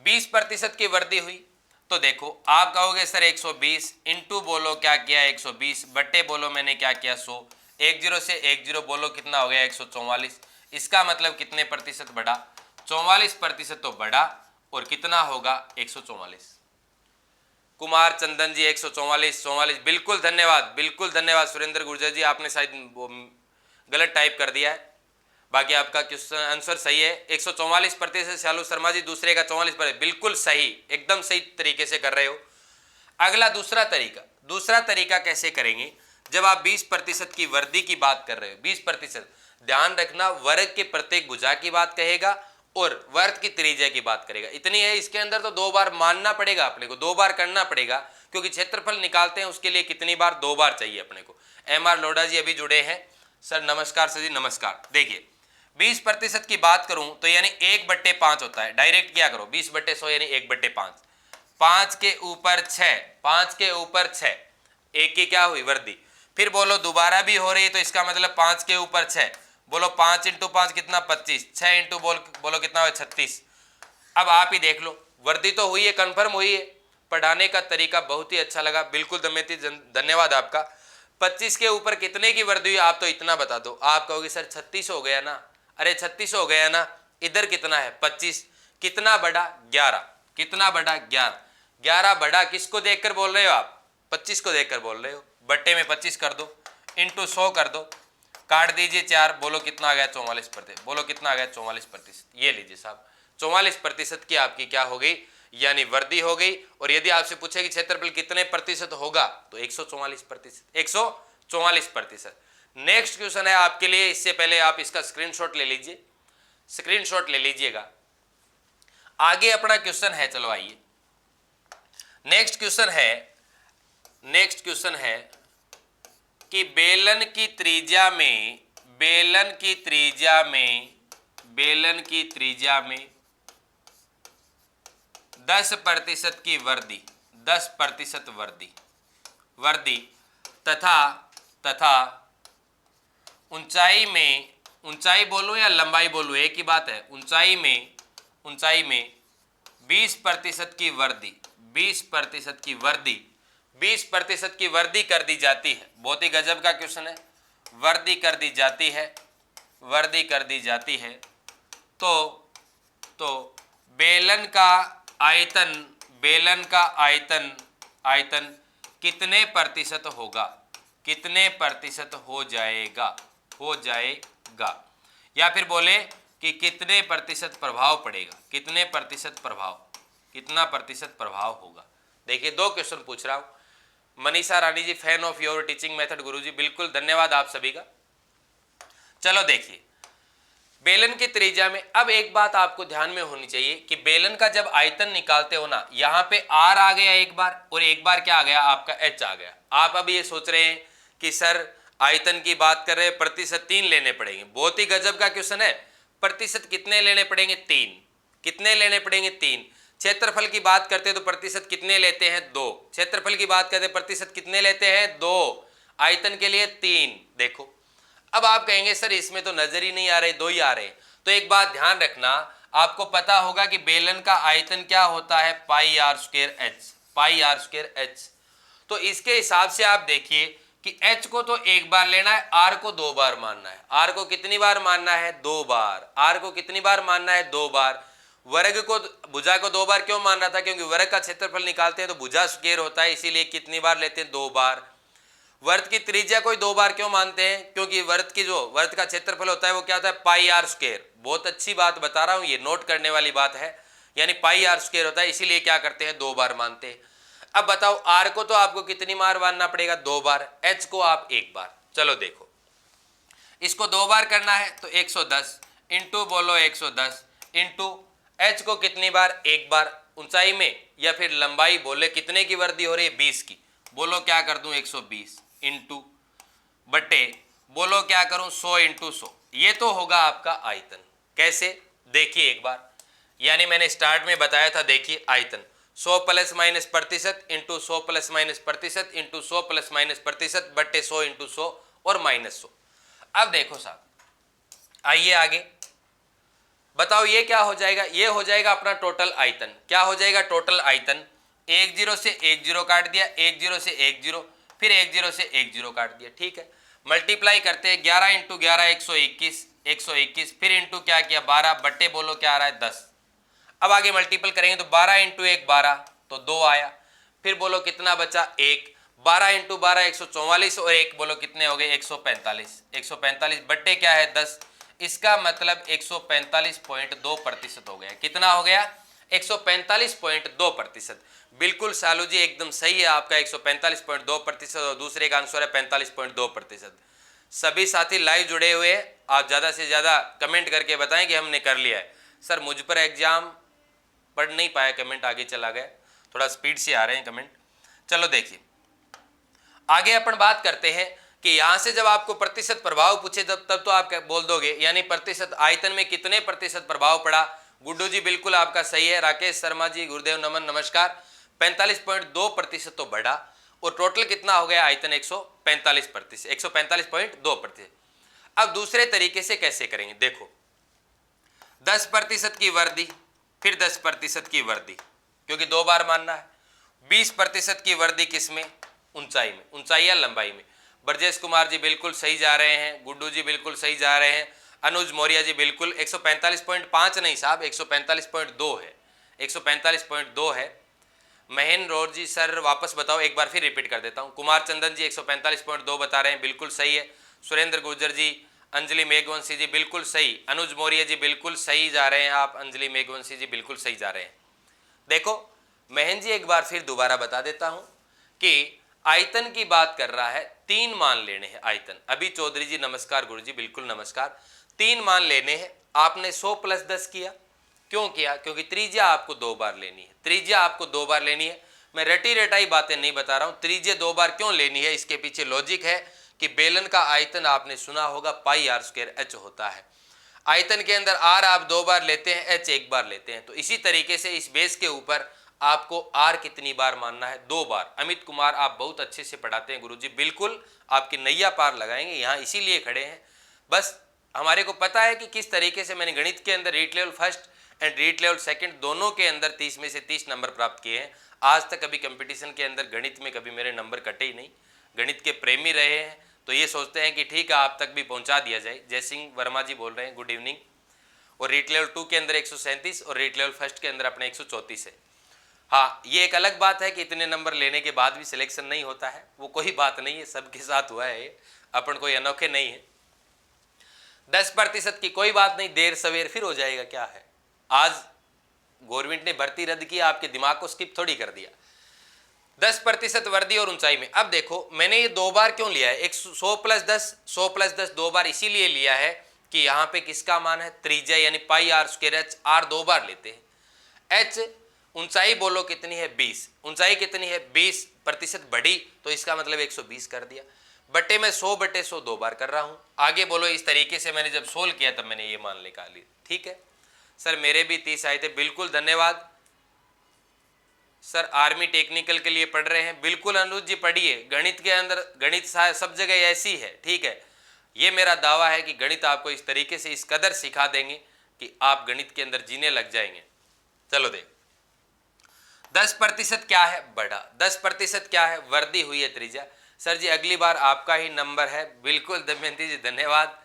20% की वृद्धि हुई, तो देखो आप कहोगे सर 120 इंटू बोलो क्या किया 120 बट्टे बोलो मैंने क्या किया 100, 10 से 10 बोलो कितना हो गया 144। इसका मतलब कितने प्रतिशत बढ़ा? 44% तो बढ़ा, और कितना होगा 144। कुमार चंदन जी 144, बिल्कुल धन्यवाद, बिल्कुल धन्यवाद। सुरेंद्र गुर्जर जी आपने शायद गलत टाइप कर दिया है, बाकी आपका क्वेश्चन आंसर सही है। 144%। शालू शर्मा जी दूसरे का 44%, बिल्कुल सही, एकदम सही तरीके से कर रहे हो। अगला दूसरा तरीका कैसे करेंगे? जब आप 20% की वृद्धि की बात कर रहे हो, 20%, ध्यान रखना वर्ग के प्रत्येक भुजा की बात कहेगा और वर्ग की त्रिज्या की बात करेगा। इतनी है, इसके अंदर तो 2 बार मानना पड़ेगा अपने को, 2 बार करना पड़ेगा, क्योंकि क्षेत्रफल निकालते हैं उसके लिए कितनी बार? 2 बार चाहिए अपने को। MR लोढ़ा जी अभी जुड़े हैं, सर नमस्कार, सर जी नमस्कार। देखिए 20% की बात करूं तो यानी 1/5 होता है, डायरेक्ट क्या करो 20/100 यानी 1/5, 5 के ऊपर 6, 5 के ऊपर 6, एक की क्या हुई? वृद्धि। फिर बोलो दोबारा भी हो रही है, तो इसका मतलब 5 के ऊपर 6, बोलो 5 × 5 कितना? 25, 6 इंटू बोलो कितना हुआ? 36। अब आप ही देख लो, वृद्धि तो हुई है, कन्फर्म हुई है। पढ़ाने का तरीका बहुत ही अच्छा लगा, बिल्कुल दमयंती धन्यवाद आपका। 25 के ऊपर कितने की वृद्धि हुई? आप तो इतना बता दो। आप कहोगे सर 36 हो गया ना, अरे 36 हो गया ना, इधर कितना है? 25, कितना बढ़ा? 11, कितना बढ़ा? 11, 11 बढ़ा। किसको देखकर बोल रहे हो आप? 25 को देखकर बोल रहे हो। बट्टे में 25 कर दो, इंटू 100 कर दो, काट दीजिए 4, बोलो कितना आ गया? 44%। बोलो कितना आ गया? 44%। ये लीजिए साहब, 44% की आपकी क्या हो गई? यानी वृद्धि हो गई। और यदि आपसे पूछे कि क्षेत्रफल कितने प्रतिशत होगा, तो 144%, 144%। नेक्स्ट क्वेश्चन है आपके लिए, इससे पहले आप इसका स्क्रीनशॉट ले लीजिए, स्क्रीनशॉट ले लीजिएगा। आगे अपना क्वेश्चन है, चलो आइए नेक्स्ट क्वेश्चन है कि बेलन की त्रिज्या में 10% की वृद्धि, 10% वृद्धि तथा ऊंचाई बोलूं या लंबाई बोलूं, एक ही बात है। ऊंचाई में 20% की वृद्धि, 20% की वृद्धि कर दी जाती है। बहुत ही गजब का क्वेश्चन है। वृद्धि कर दी जाती है तो बेलन का आयतन कितने प्रतिशत होगा? कितने प्रतिशत हो जाएगा? या फिर बोले कि कितने प्रतिशत प्रभाव पड़ेगा? कितना प्रतिशत प्रभाव होगा? देखिए 2 क्वेश्चन पूछ रहा हूं। Manisha Rani ji, fan of your teaching method गुरुजी, बिल्कुल धन्यवाद आप सभी का। चलो देखिए, बेलन की त्रिज्या में अब एक बात आपको ध्यान में होनी चाहिए कि बेलन का जब आयतन निकालते हो ना, यहां पे आर आ गया एक बार और एक बार क्या आ गया आपका एच आ गया। आप अब ये सोच रहे हैं कि सर आयतन की बात कर रहे हैं, प्रतिशत 3 लेने पड़ेंगे। बहुत ही गजब का क्वेश्चन है। प्रतिशत कितने लेने पड़ेंगे? 3। कितने लेने पड़ेंगे? 3। क्षेत्रफल की बात करते हैं तो प्रतिशत कितने लेते हैं? 2। क्षेत्रफल की बात करते हैं प्रतिशत कितने लेते हैं? 2। आयतन के लिए 3। देखो अब आप कहेंगे सर इसमें तो नजर ही नहीं आ रहे, 2 ही आ रहे। तो एक बात ध्यान रखना, आपको पता होगा कि बेलन का आयतन क्या होता है? Pi R square H, pi R square H. तो इसके हिसाब से आप देखिए कि एच को तो एक बार लेना है, आर को 2 बार मानना है। आर को कितनी बार मानना है? 2 बार। आर को कितनी बार मानना है? 2 बार। वर्ग को, भुजा को 2 बार क्यों मान रहा था? क्योंकि वर्ग का क्षेत्रफल निकालते हैं तो भुजा स्क्वायर होता है, इसीलिए कितनी बार लेते हैं? 2 बार। वर्त की त्रिज्या को 2 बार क्यों मानते हैं? क्योंकि वर्त की जो वर्त का क्षेत्रफल होता है वो क्या होता है? Pi R square. बहुत अच्छी बात बता रहा हूं, ये नोट करने वाली बात है, यानी पाई आर स्क्वायर होता है, इसीलिए क्या करते हैं? 2 बार मानते हैं। अब बताओ आर को तो आपको कितनी बार मानना पड़ेगा? 2 बार। एच को आप 1 बार। चलो देखो, इसको 2 बार करना है तो 110 इंटू बोलो 110 इंटू एच को कितनी बार? 1 बार। ऊंचाई में या फिर लंबाई बोले कितने की वृद्धि हो रही है? 20 की। बोलो क्या कर दूं? 120 इंटू बटे बोलो क्या करूं? 100 इंटू 100। ये तो होगा आपका आयतन। कैसे? देखिए एक बार, यानी मैंने स्टार्ट में बताया था, देखिए आयतन 100 प्लस माइनस प्रतिशत इंटू 100 प्लस माइनस प्रतिशत इंटू 100 प्लस माइनस प्रतिशत बटे 100 इंटू 100 और माइनस 100। अब देखो साहब, आइए आगे बताओ ये क्या हो जाएगा? ये हो जाएगा अपना टोटल आयतन। क्या हो जाएगा? टोटल आयतन। 1 0 से 1 0 काट दिया, 1 0 से 1 0, फिर 1 0 से 1 0 काट दिया, ठीक है। मल्टीप्लाई करते हैं, 11 इंटू 11 121, 121, फिर इंटू क्या किया? 12 बट्टे बोलो क्या आ रहा है? 10। अब आगे मल्टीपल करेंगे तो 12 इंटू 1 12 तो 2 आया, फिर बोलो कितना बचा? 1। 12 इंटू 12 144 और 1 बोलो कितने हो गए? 145। 145 बट्टे क्या है? 10। इसका मतलब 145.2% हो गया। कितना हो गया? 145.2%। बिल्कुल सालू जी एकदम सही है आपका 145.2% और दूसरे का आंसर है 45.2%। सभी साथी लाइव जुड़े हुए हैं, आप ज़्यादा से ज़्यादा कमेंट करके बताएं कि हमने कर लिया है। सर मुझ पर एग्जाम पढ़ नहीं पाया, कमेंट आगे चला गया, थोड़ा स्पीड से आ रहे हैं कमेंट। चलो देखिए आगे अपन बात करते हैं कि यहां से जब आपको प्रतिशत प्रभाव पूछे तब तो आप बोल दोगे, यानी प्रतिशत आयतन में कितने प्रतिशत प्रभाव पड़ा? गुड्डू जी बिल्कुल आपका सही है। राकेश शर्मा जी गुरुदेव नमन नमस्कार। 45.2% तो बढ़ा और टोटल कितना हो गया आयतन? 145%, 145.2%। अब दूसरे तरीके से कैसे करेंगे? देखो 10% की वृद्धि, फिर 10% की वृद्धि, क्योंकि 2 बार मानना है। 20% की वृद्धि किसमें? ऊंचाई में। ऊंचाई या लंबाई में। ब्रजेश कुमार जी बिल्कुल सही जा रहे हैं, गुड्डू जी बिल्कुल सही जा रहे हैं, अनुज मौर्य जी बिल्कुल। 145.5 नहीं साहब, 145.2 है, 145.2 है। महेंद्र रोर जी सर वापस बताओ, एक बार फिर रिपीट कर देता हूं। कुमार चंदन जी 145.2 बता रहे हैं, बिल्कुल सही है। सुरेंद्र गुर्जर जी, अंजलि मेघवंशी जी बिल्कुल सही, अनुज मौर्य जी बिल्कुल सही जा रहे हैं आप, अंजलि मेघवंशी जी बिल्कुल सही जा रहे हैं। देखो महेंद्र जी एक बार फिर दोबारा बता देता हूं कि आयतन की बात कर रहा है, 3 मान लेने हैं आयतन। अभी चौधरी जी नमस्कार, गुरु जी बिल्कुल नमस्कार। 3 मान लेने हैं। आपने 100 प्लस 10 किया, क्यों किया? क्योंकि त्रिज्या आपको 2 बार लेनी है। त्रिज्या आपको 2 बार लेनी है। मैं रटी रटाई बातें नहीं बता रहा हूं। त्रिज्या 2 बार क्यों लेनी है, इसके पीछे लॉजिक है कि बेलन का आयतन आपने सुना होगा पाई आर स्क्वायर एच होता है। आयतन के अंदर आर आप 2 बार लेते हैं, एच 1 बार लेते हैं। तो इसी तरीके से इस बेस के ऊपर आपको आर कितनी बार मानना है? 2 बार। अमित कुमार आप बहुत अच्छे से पढ़ाते हैं गुरुजी, बिल्कुल आपकी नैया पार लगाएंगे, यहाँ इसीलिए खड़े हैं। बस हमारे को पता है कि किस तरीके से मैंने गणित के अंदर REET level first and REET level second दोनों के अंदर 30 में से 30 नंबर प्राप्त किए हैं। आज तक कभी कंपटीशन के अंदर गणित में कभी मेरे नंबर कटे ही नहीं। गणित के प्रेमी रहे हैं तो ये सोचते हैं कि ठीक है आप तक भी पहुंचा दिया जाए। जय सिंह वर्मा जी बोल रहे हैं, गुड इवनिंग। और रीट लेवल 2 के अंदर 137 और रीट लेवल फर्स्ट के अंदर अपने 134 है। हाँ ये एक अलग बात है कि इतने नंबर लेने के बाद भी सिलेक्शन नहीं होता है, वो कोई बात नहीं है, सबके साथ हुआ है, अपन कोई अनोखे नहीं है। 10% की कोई बात नहीं, देर सवेर फिर हो जाएगा, क्या है। आज गवर्नमेंट ने भर्ती रद्द किया, आपके दिमाग को स्किप थोड़ी कर दिया। 10% वर्दी और ऊंचाई में। अब देखो मैंने ये 2 बार क्यों लिया है, 100 प्लस 10, 100 प्लस 10 2 बार इसीलिए लिया है कि यहाँ पे किसका मान है, त्रिज्या यानी पाई आर स्क्वायर एच, आर 2 बार लेते हैं। एच ऊंचाई बोलो कितनी है 20, ऊंचाई कितनी है 20% बढ़ी तो इसका मतलब 120 कर दिया, बटे में 100/100 2 बार कर रहा हूँ। आगे बोलो इस तरीके से मैंने जब सोल्व किया तब मैंने ये मान निकाली। ठीक है सर, मेरे भी 30 आए थे, बिल्कुल धन्यवाद सर। आर्मी टेक्निकल के लिए पढ़ रहे हैं, बिल्कुल अनुज जी पढ़िए, गणित के अंदर गणित सब जगह ऐसी है। ठीक है, ये मेरा दावा है कि गणित आपको इस तरीके से इस कदर सिखा देंगे कि आप गणित के अंदर जीने लग जाएंगे। चलो देख, 10% क्या है बढ़ा, 10% क्या है वर्दी हुई है त्रिज्या। सर जी अगली बार आपका ही नंबर है, बिल्कुल दमयंती जी धन्यवाद।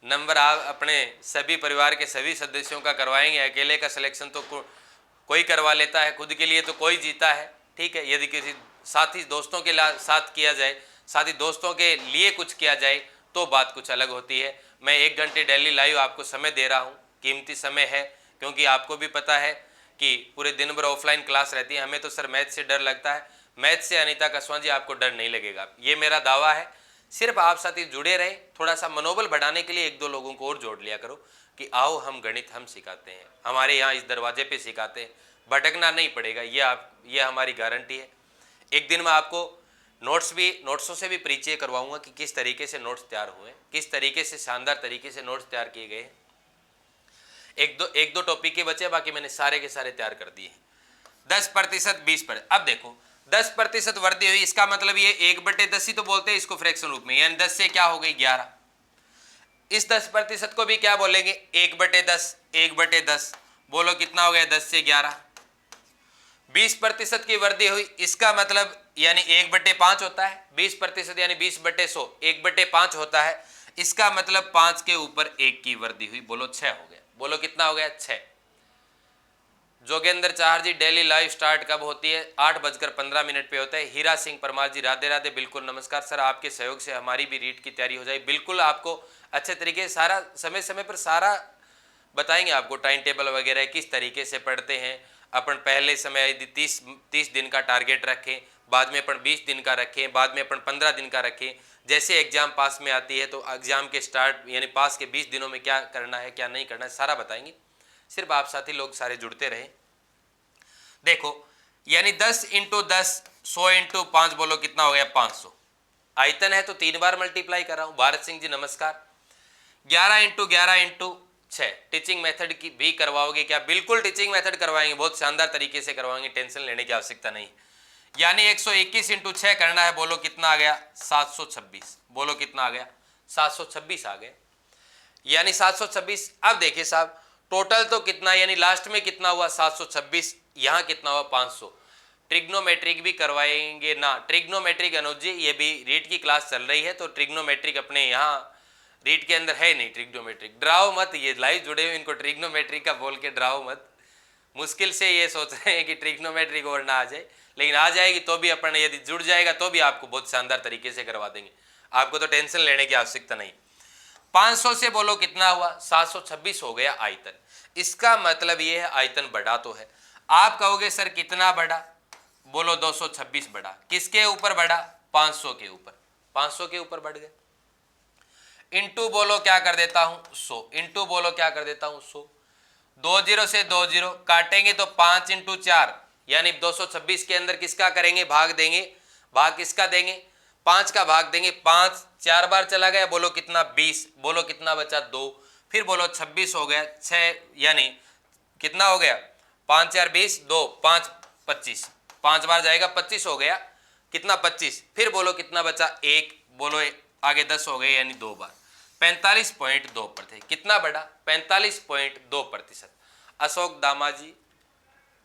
नंबर आप अपने सभी परिवार के सभी सदस्यों का करवाएंगे, अकेले का सिलेक्शन तो कोई करवा लेता है, खुद के लिए तो कोई जीता है। ठीक है, यदि किसी साथी दोस्तों के साथ किया जाए, साथी दोस्तों के लिए कुछ किया जाए तो बात कुछ अलग होती है। मैं 1 घंटे डेली लाइव आपको समय दे रहा हूँ, कीमती समय है, क्योंकि आपको भी पता है कि पूरे दिन भर ऑफलाइन क्लास रहती है। हमें तो सर मैथ से डर लगता है, मैथ से अनीता कसवां जी आपको डर नहीं लगेगा, ये मेरा दावा है। सिर्फ आप साथी जुड़े रहें, थोड़ा सा मनोबल बढ़ाने के लिए 1-2 लोगों को और जोड़ लिया करो कि आओ हम गणित हम सिखाते हैं, हमारे यहाँ इस दरवाजे पे सिखाते हैं, भटकना नहीं पड़ेगा, ये हमारी गारंटी है। एक दिन में आपको नोट्सों से भी परिचय करवाऊंगा कि किस तरीके से नोट्स तैयार हुए, किस तरीके से शानदार तरीके से नोट्स तैयार किए गए। एक दो टॉपिक के बचे, बाकी मैंने सारे के सारे तैयार कर दिए। 10%, 20%। अब देखो 10% वृद्धि हुई, इसका मतलब ये 1/10 ही तो बोलते हैं इसको फ्रैक्शन रूप में, यानी 10 से क्या हो गई 11। इस 10% को भी क्या बोलेंगे 1/10, 1/10 बोलो कितना हो गया 10 से 11। 20% की वृद्धि हुई, इसका मतलब यानी 1/5 होता है, 20% यानी 20/100 1/5 होता है, इसका मतलब 5 के ऊपर 1 की वृद्धि हुई, बोलो 6 हो गया, बोलो कितना हो गया 6। जोगेंद्र चाहर जी डेली लाइव स्टार्ट कब होती है, 8:15 पे होता है। हीरा सिंह परमार जी राधे राधे, बिल्कुल नमस्कार सर, आपके सहयोग से हमारी भी रीट की तैयारी हो जाए। बिल्कुल आपको अच्छे तरीके सारा समय समय पर सारा बताएंगे, आपको टाइम टेबल वगैरह किस तरीके से पढ़ते हैं अपन। पहले समय यदि 30 दिन का टारगेट रखें, बाद में अपन 20 दिन का रखें, बाद में अपन 15 दिन का रखें। जैसे एग्जाम पास में आती है तो एग्जाम के स्टार्ट यानी पास के 20 दिनों में क्या करना है क्या नहीं करना है सारा बताएंगे। सिर्फ आप साथी लोग सारे जुड़ते रहे। देखो यानी 10 × 10 100 × 5 बोलो कितना हो गया 500। आयतन है तो 3 बार मल्टीप्लाई कर रहा हूं। भारत सिंह जी नमस्कार। 11 × 11 × 6 टीचिंग मेथड की भी करवाओगे क्या? बिल्कुल टीचिंग मेथड करवाएंगे, बहुत शानदार तरीके से करवाएंगे, टेंशन लेने की आवश्यकता नहीं। यानी 121 × 6 करना है, बोलो कितना आ गया 726। बोलो कितना आ गया 726 आ गए, यानी 726। अब देखिए साहब टोटल तो कितना यानी लास्ट में कितना हुआ 726, यहाँ कितना हुआ 500। ट्रिग्नोमेट्रिक भी करवाएंगे ना? ट्रिग्नोमेट्रिक अनुज जी ये भी रीट की क्लास चल रही है तो ट्रिग्नोमेट्रिक अपने यहाँ रीट के अंदर है नहीं। ट्रिग्नोमेट्रिक डराओ मत, ये लाइव जुड़े हुए इनको ट्रिग्नोमेट्रिक का बोल के डराओ मत। मुश्किल से ये सोच रहे हैं कि ट्रिग्नोमेट्रिक और ना आ जाए, लेकिन आ जाएगी तो भी अपन यदि जुड़ जाएगा तो भी आपको बहुत शानदार तरीके से करवा देंगे, आपको तो टेंशन लेने की आवश्यकता नहीं। 500 से बोलो कितना हुआ 726 हो गया आयतन। इसका मतलब ये है आयतन बढ़ा तो है। आप कहोगे सर कितना बढ़ा, बोलो 226 बढ़ा। किसके ऊपर बढ़ा 500 के ऊपर, 500 के ऊपर बढ़ गए। इंटू बोलो क्या कर देता हूं 100, इंटू बोलो क्या कर देता हूं 100। 20 से 20 काटेंगे तो 5 × 4 यानी 226 के अंदर किसका करेंगे भाग देंगे, भाग किसका देंगे 5 का भाग देंगे। 5 4 बार चला गया, बोलो कितना 20, बोलो कितना बचा 2, फिर बोलो 26 हो गया 6 यानी कितना हो गया 5 4 20 2 5 25, 5 बार जाएगा 25 हो गया, कितना 25, फिर बोलो कितना बचा 1, बोलो आगे 10 हो गए यानी 2 बार 45.2%। कितना बढ़ा 45.2%। अशोक दामा जी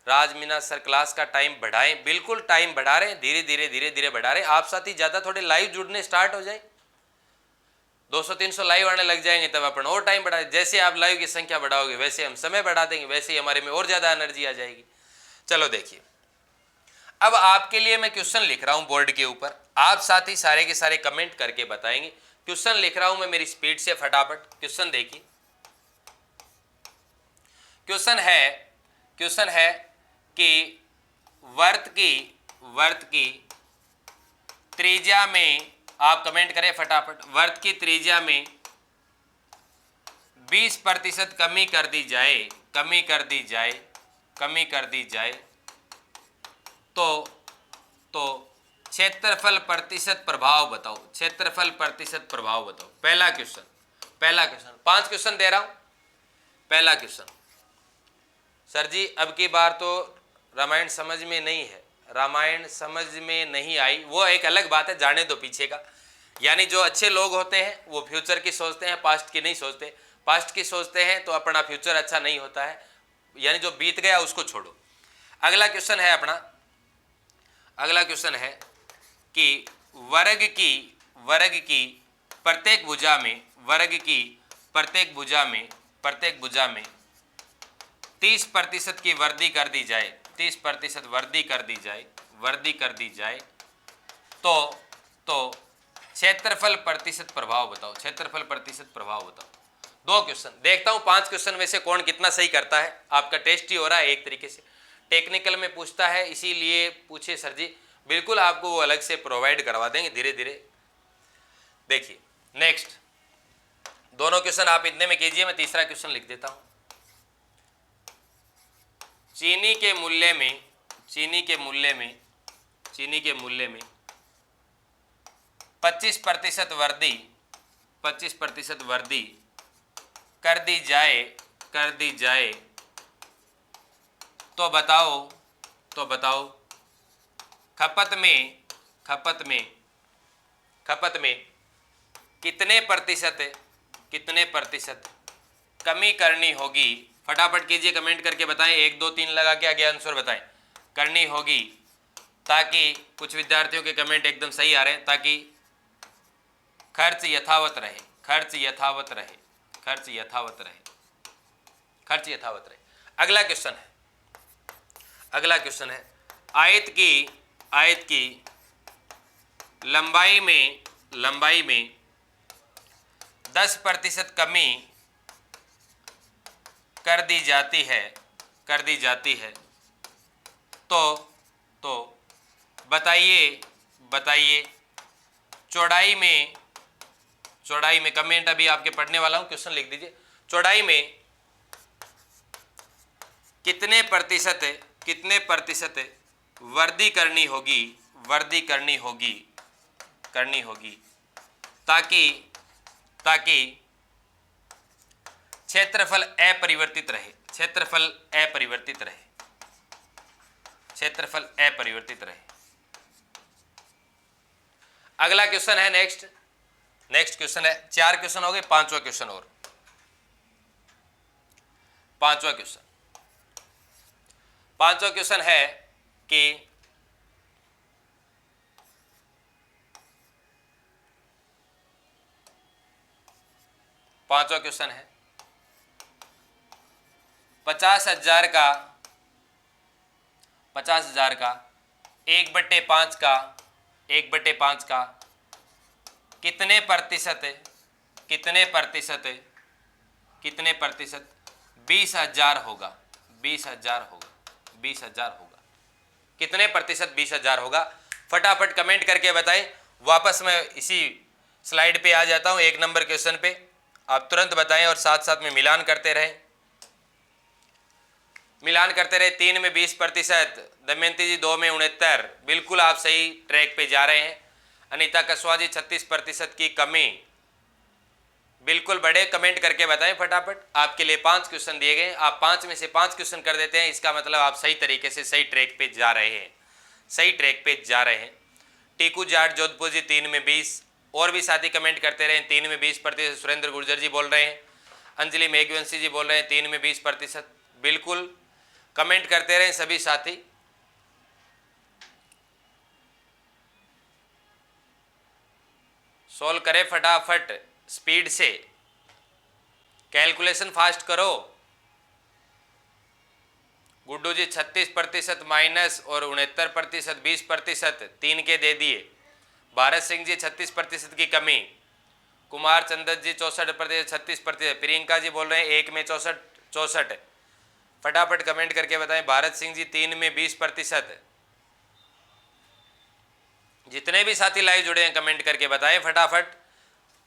राज मीना सर क्लास का टाइम बढ़ाएं, बिल्कुल टाइम बढ़ा रहे हैं, धीरे धीरे बढ़ा रहे हैं। आप साथी ज्यादा थोड़े लाइव जुड़ने स्टार्ट हो जाए, 200-300 लाइव आने लग जाएंगे तब अपन और टाइम बढ़ाए। जैसे आप लाइव की संख्या बढ़ाओगे वैसे हम समय बढ़ा देंगे, वैसे ही हमारे में और ज्यादा एनर्जी आ जाएगी। चलो देखिए अब आपके लिए मैं क्वेश्चन लिख रहा हूं बोर्ड के ऊपर, आप साथी सारे के सारे कमेंट करके बताएंगे। क्वेश्चन लिख रहा हूं मैं मेरी स्पीड से फटाफट। क्वेश्चन देखिए, क्वेश्चन है कि वर्त की त्रिज्या में, आप कमेंट करें फटाफट, वर्त की त्रिज्या में 20% कमी कर दी जाए, कमी कर दी जाए, कमी कर दी जाए तो क्षेत्रफल प्रतिशत प्रभाव बताओ, क्षेत्रफल प्रतिशत प्रभाव बताओ। पहला क्वेश्चन, 5 क्वेश्चन दे रहा हूं। पहला क्वेश्चन, सर जी अब की बार तो रामायण समझ में नहीं है, रामायण समझ में नहीं आई, वो एक अलग बात है, जाने दो पीछे का। यानी जो अच्छे लोग होते हैं वो फ्यूचर की सोचते हैं, पास्ट की नहीं सोचते। पास्ट की सोचते हैं तो अपना फ्यूचर अच्छा नहीं होता है, यानी जो बीत गया उसको छोड़ो। अगला क्वेश्चन है अपना, अगला क्वेश्चन है कि वर्ग की प्रत्येक भुजा में, वर्ग की प्रत्येक भुजा में 30% की वृद्धि कर दी जाए, 30% वृद्धि कर दी जाए, वृद्धि कर दी जाए तो क्षेत्रफल प्रतिशत प्रभाव बताओ, क्षेत्रफल प्रतिशत प्रभाव बताओ। 2 क्वेश्चन, देखता हूं 5 क्वेश्चन में से कौन कितना सही करता है। आपका टेस्ट ही हो रहा है एक तरीके से, टेक्निकल में पूछता है इसीलिए पूछे सर जी, बिल्कुल आपको वो अलग से प्रोवाइड करवा देंगे धीरे धीरे। देखिए नेक्स्ट, दोनों क्वेश्चन आप इतने में कीजिए, मैं तीसरा क्वेश्चन लिख देता हूं। चीनी के मूल्य में 25% वृद्धि, 25% वृद्धि कर दी जाए तो बताओ खपत में कितने प्रतिशत कमी करनी होगी। फटाफट कीजिए, कमेंट करके बताएं, 1 2 3 लगा के आगे आंसर बताएं, करनी होगी, ताकि कुछ विद्यार्थियों के कमेंट एकदम सही आ रहे हैं, ताकि खर्च यथावत रहे, खर्च यथावत रहे, खर्च यथावत रहे, खर्च यथावत रहे। अगला क्वेश्चन है, अगला क्वेश्चन है आयत की लंबाई में 10% कमी कर दी जाती है तो बताइए चौड़ाई में कमेंट अभी आपके पढ़ने वाला हूं, क्वेश्चन लिख दीजिए। चौड़ाई में कितने प्रतिशत वृद्धि करनी होगी ताकि क्षेत्रफल अपरिवर्तित रहे, क्षेत्रफल अपरिवर्तित रहे। अगला क्वेश्चन है नेक्स्ट क्वेश्चन है, 4 क्वेश्चन हो गए, 5वां क्वेश्चन और, 5वां क्वेश्चन है कि पांचवा क्वेश्चन है 50,000 का 1/5 का कितने प्रतिशत 20,000 होगा, 20,000 होगा। कितने प्रतिशत 20,000 होगा? फटाफट कमेंट करके बताएं। वापस मैं इसी स्लाइड पे आ जाता हूं, 1 नंबर क्वेश्चन पे, आप तुरंत बताएं और साथ साथ में मिलान करते रहें। 3 में 20%, दमयंती जी 2 में 69, बिल्कुल आप सही ट्रैक पे जा रहे हैं। अनीता कस्वा जी 36% की कमी, बिल्कुल बड़े, कमेंट करके बताएं फटाफट। आपके लिए 5 क्वेश्चन दिए गए, आप 5 में से 5 क्वेश्चन कर देते हैं, इसका मतलब आप सही तरीके से सही ट्रैक पे जा रहे हैं, टीकू जाट जोधपुर जी 3 में 20, और भी साथी कमेंट करते रहे। 3 में 20%, सुरेंद्र गुर्जर जी बोल रहे हैं, अंजलि मेघवंशी जी बोल रहे हैं 3 में 20%, बिल्कुल कमेंट करते रहें सभी साथी। सॉल्व करें फटाफट, स्पीड से कैलकुलेशन फास्ट करो। गुड्डू जी 36% माइनस और 69%, 20%, 3 के दे दिए। भारत सिंह जी 36% की कमी, कुमार चंदन जी 64%, 36%, प्रियंका जी बोल रहे हैं 1 में 64। फटाफट कमेंट करके बताएं। भारत सिंह जी 3 में 20%। जितने भी साथी लाइव जुड़े हैं कमेंट करके बताएं फटाफट,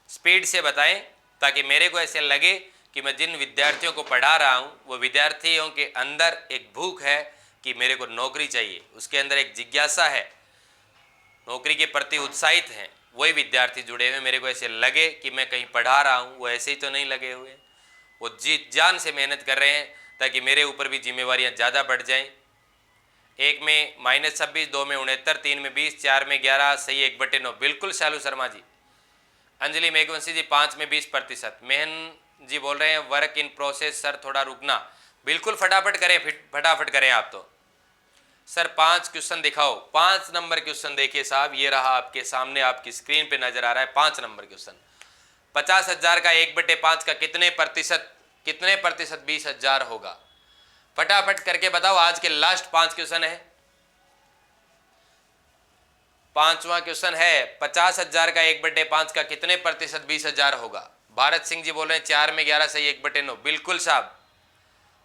स्पीड से बताएं, ताकि मेरे को ऐसे लगे कि मैं जिन विद्यार्थियों को पढ़ा रहा हूँ वो विद्यार्थियों के अंदर एक भूख है कि मेरे को नौकरी चाहिए, उसके अंदर एक जिज्ञासा है, नौकरी के प्रति उत्साहित हैं, वही विद्यार्थी जुड़े हुए। मेरे को ऐसे लगे कि मैं कहीं पढ़ा रहा हूँ, वो ऐसे ही तो नहीं लगे हुए, वो जी जान से मेहनत कर रहे हैं ताकि मेरे ऊपर भी जिम्मेवारियाँ ज़्यादा बढ़ जाएं। 1 में -26, 2 में 69, 3 में 20, 4 में 11, सही 1/9। बिल्कुल शालू शर्मा जी। अंजलि मेघवंशी जी 5 में 20%। मेहन जी बोल रहे हैं वर्क इन प्रोसेस सर, थोड़ा रुकना। बिल्कुल फटाफट करें, फटाफट करें आप तो। सर 5 क्वेश्चन दिखाओ। 5 नंबर क्वेश्चन देखिए साहब, ये रहा आपके सामने, आपकी स्क्रीन पे नजर आ रहा है 5 नंबर क्वेश्चन। 50,000 का 1/5 का कितने प्रतिशत 20,000 होगा? फटाफट करके बताओ। आज के लास्ट 5 क्वेश्चन है। 5वां क्वेश्चन है 50,000 का 1/5 का कितने प्रतिशत 20,000 होगा? भारत सिंह जी बोल रहे हैं 4 में 11, सही 1/9। बिल्कुल साहब,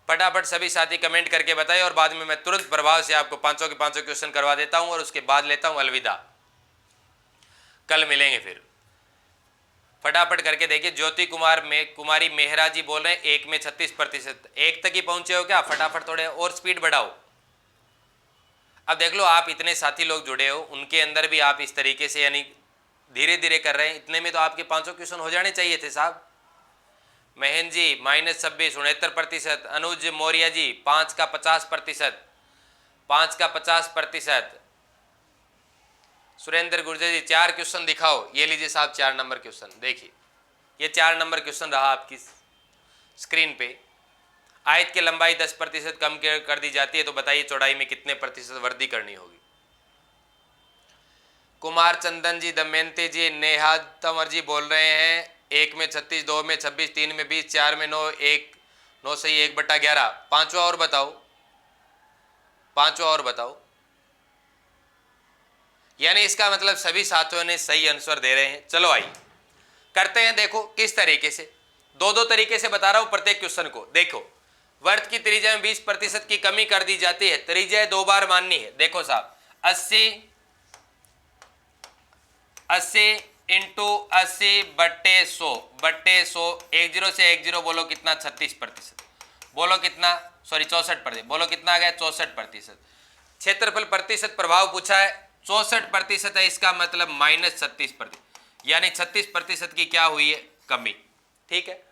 फटाफट सभी साथी कमेंट करके बताएं और बाद में मैं तुरंत प्रभाव से आपको 5 के 5 क्वेश्चन करवा देता हूं और उसके बाद लेता हूं अलविदा। कल मिलेंगे फिर। फटाफट करके देखिए। ज्योति कुमारी मेहरा जी बोल रहे हैं 1 में 36%। 1 तक ही पहुंचे हो क्या? फटाफट थोड़े और स्पीड बढ़ाओ। अब देख लो, आप इतने साथी लोग जुड़े हो, उनके अंदर भी आप इस तरीके से यानी धीरे धीरे कर रहे हैं। इतने में तो आपके 500 क्वेश्चन हो जाने चाहिए थे साहब। महेंद्र जी -26, 69%। अनुज मौर्य जी 5 का 50%, 5 का 50%। सुरेंद्र गुर्जर जी 4 क्वेश्चन दिखाओ। ये लीजिए साहब 4 नंबर क्वेश्चन देखिए, ये 4 नंबर क्वेश्चन रहा आपकी स्क्रीन पे। आयत की लंबाई 10% कम कर दी जाती है तो बताइए चौड़ाई में कितने प्रतिशत वृद्धि करनी होगी? कुमार चंदन जी, दमयंती जी, नेहा तंवर जी बोल रहे हैं 1 में 36, 2 में 26, 3 में 20, 4 में 9, 9 सही 1/11। 5वां और बताओ, 5वां और बताओ। यानी इसका मतलब सभी साथियों ने सही आंसर दे रहे हैं। चलो आइए करते हैं। देखो किस तरीके से, दो तरीके से बता रहा हूं प्रत्येक क्वेश्चन को। देखो, वर्त की त्रिज्या में 20% की कमी कर दी जाती है। त्रिज्या 2 बार माननी है। देखो साहब 80 इंटू 80/100 10 से 10 बोलो कितना? 36%। बोलो कितना? सॉरी 64%। बोलो कितना आ गया? 64%। क्षेत्रफल प्रतिशत प्रभाव पूछा है, 64% है, इसका मतलब -36%, यानी 36% की क्या हुई है? कमी। ठीक है।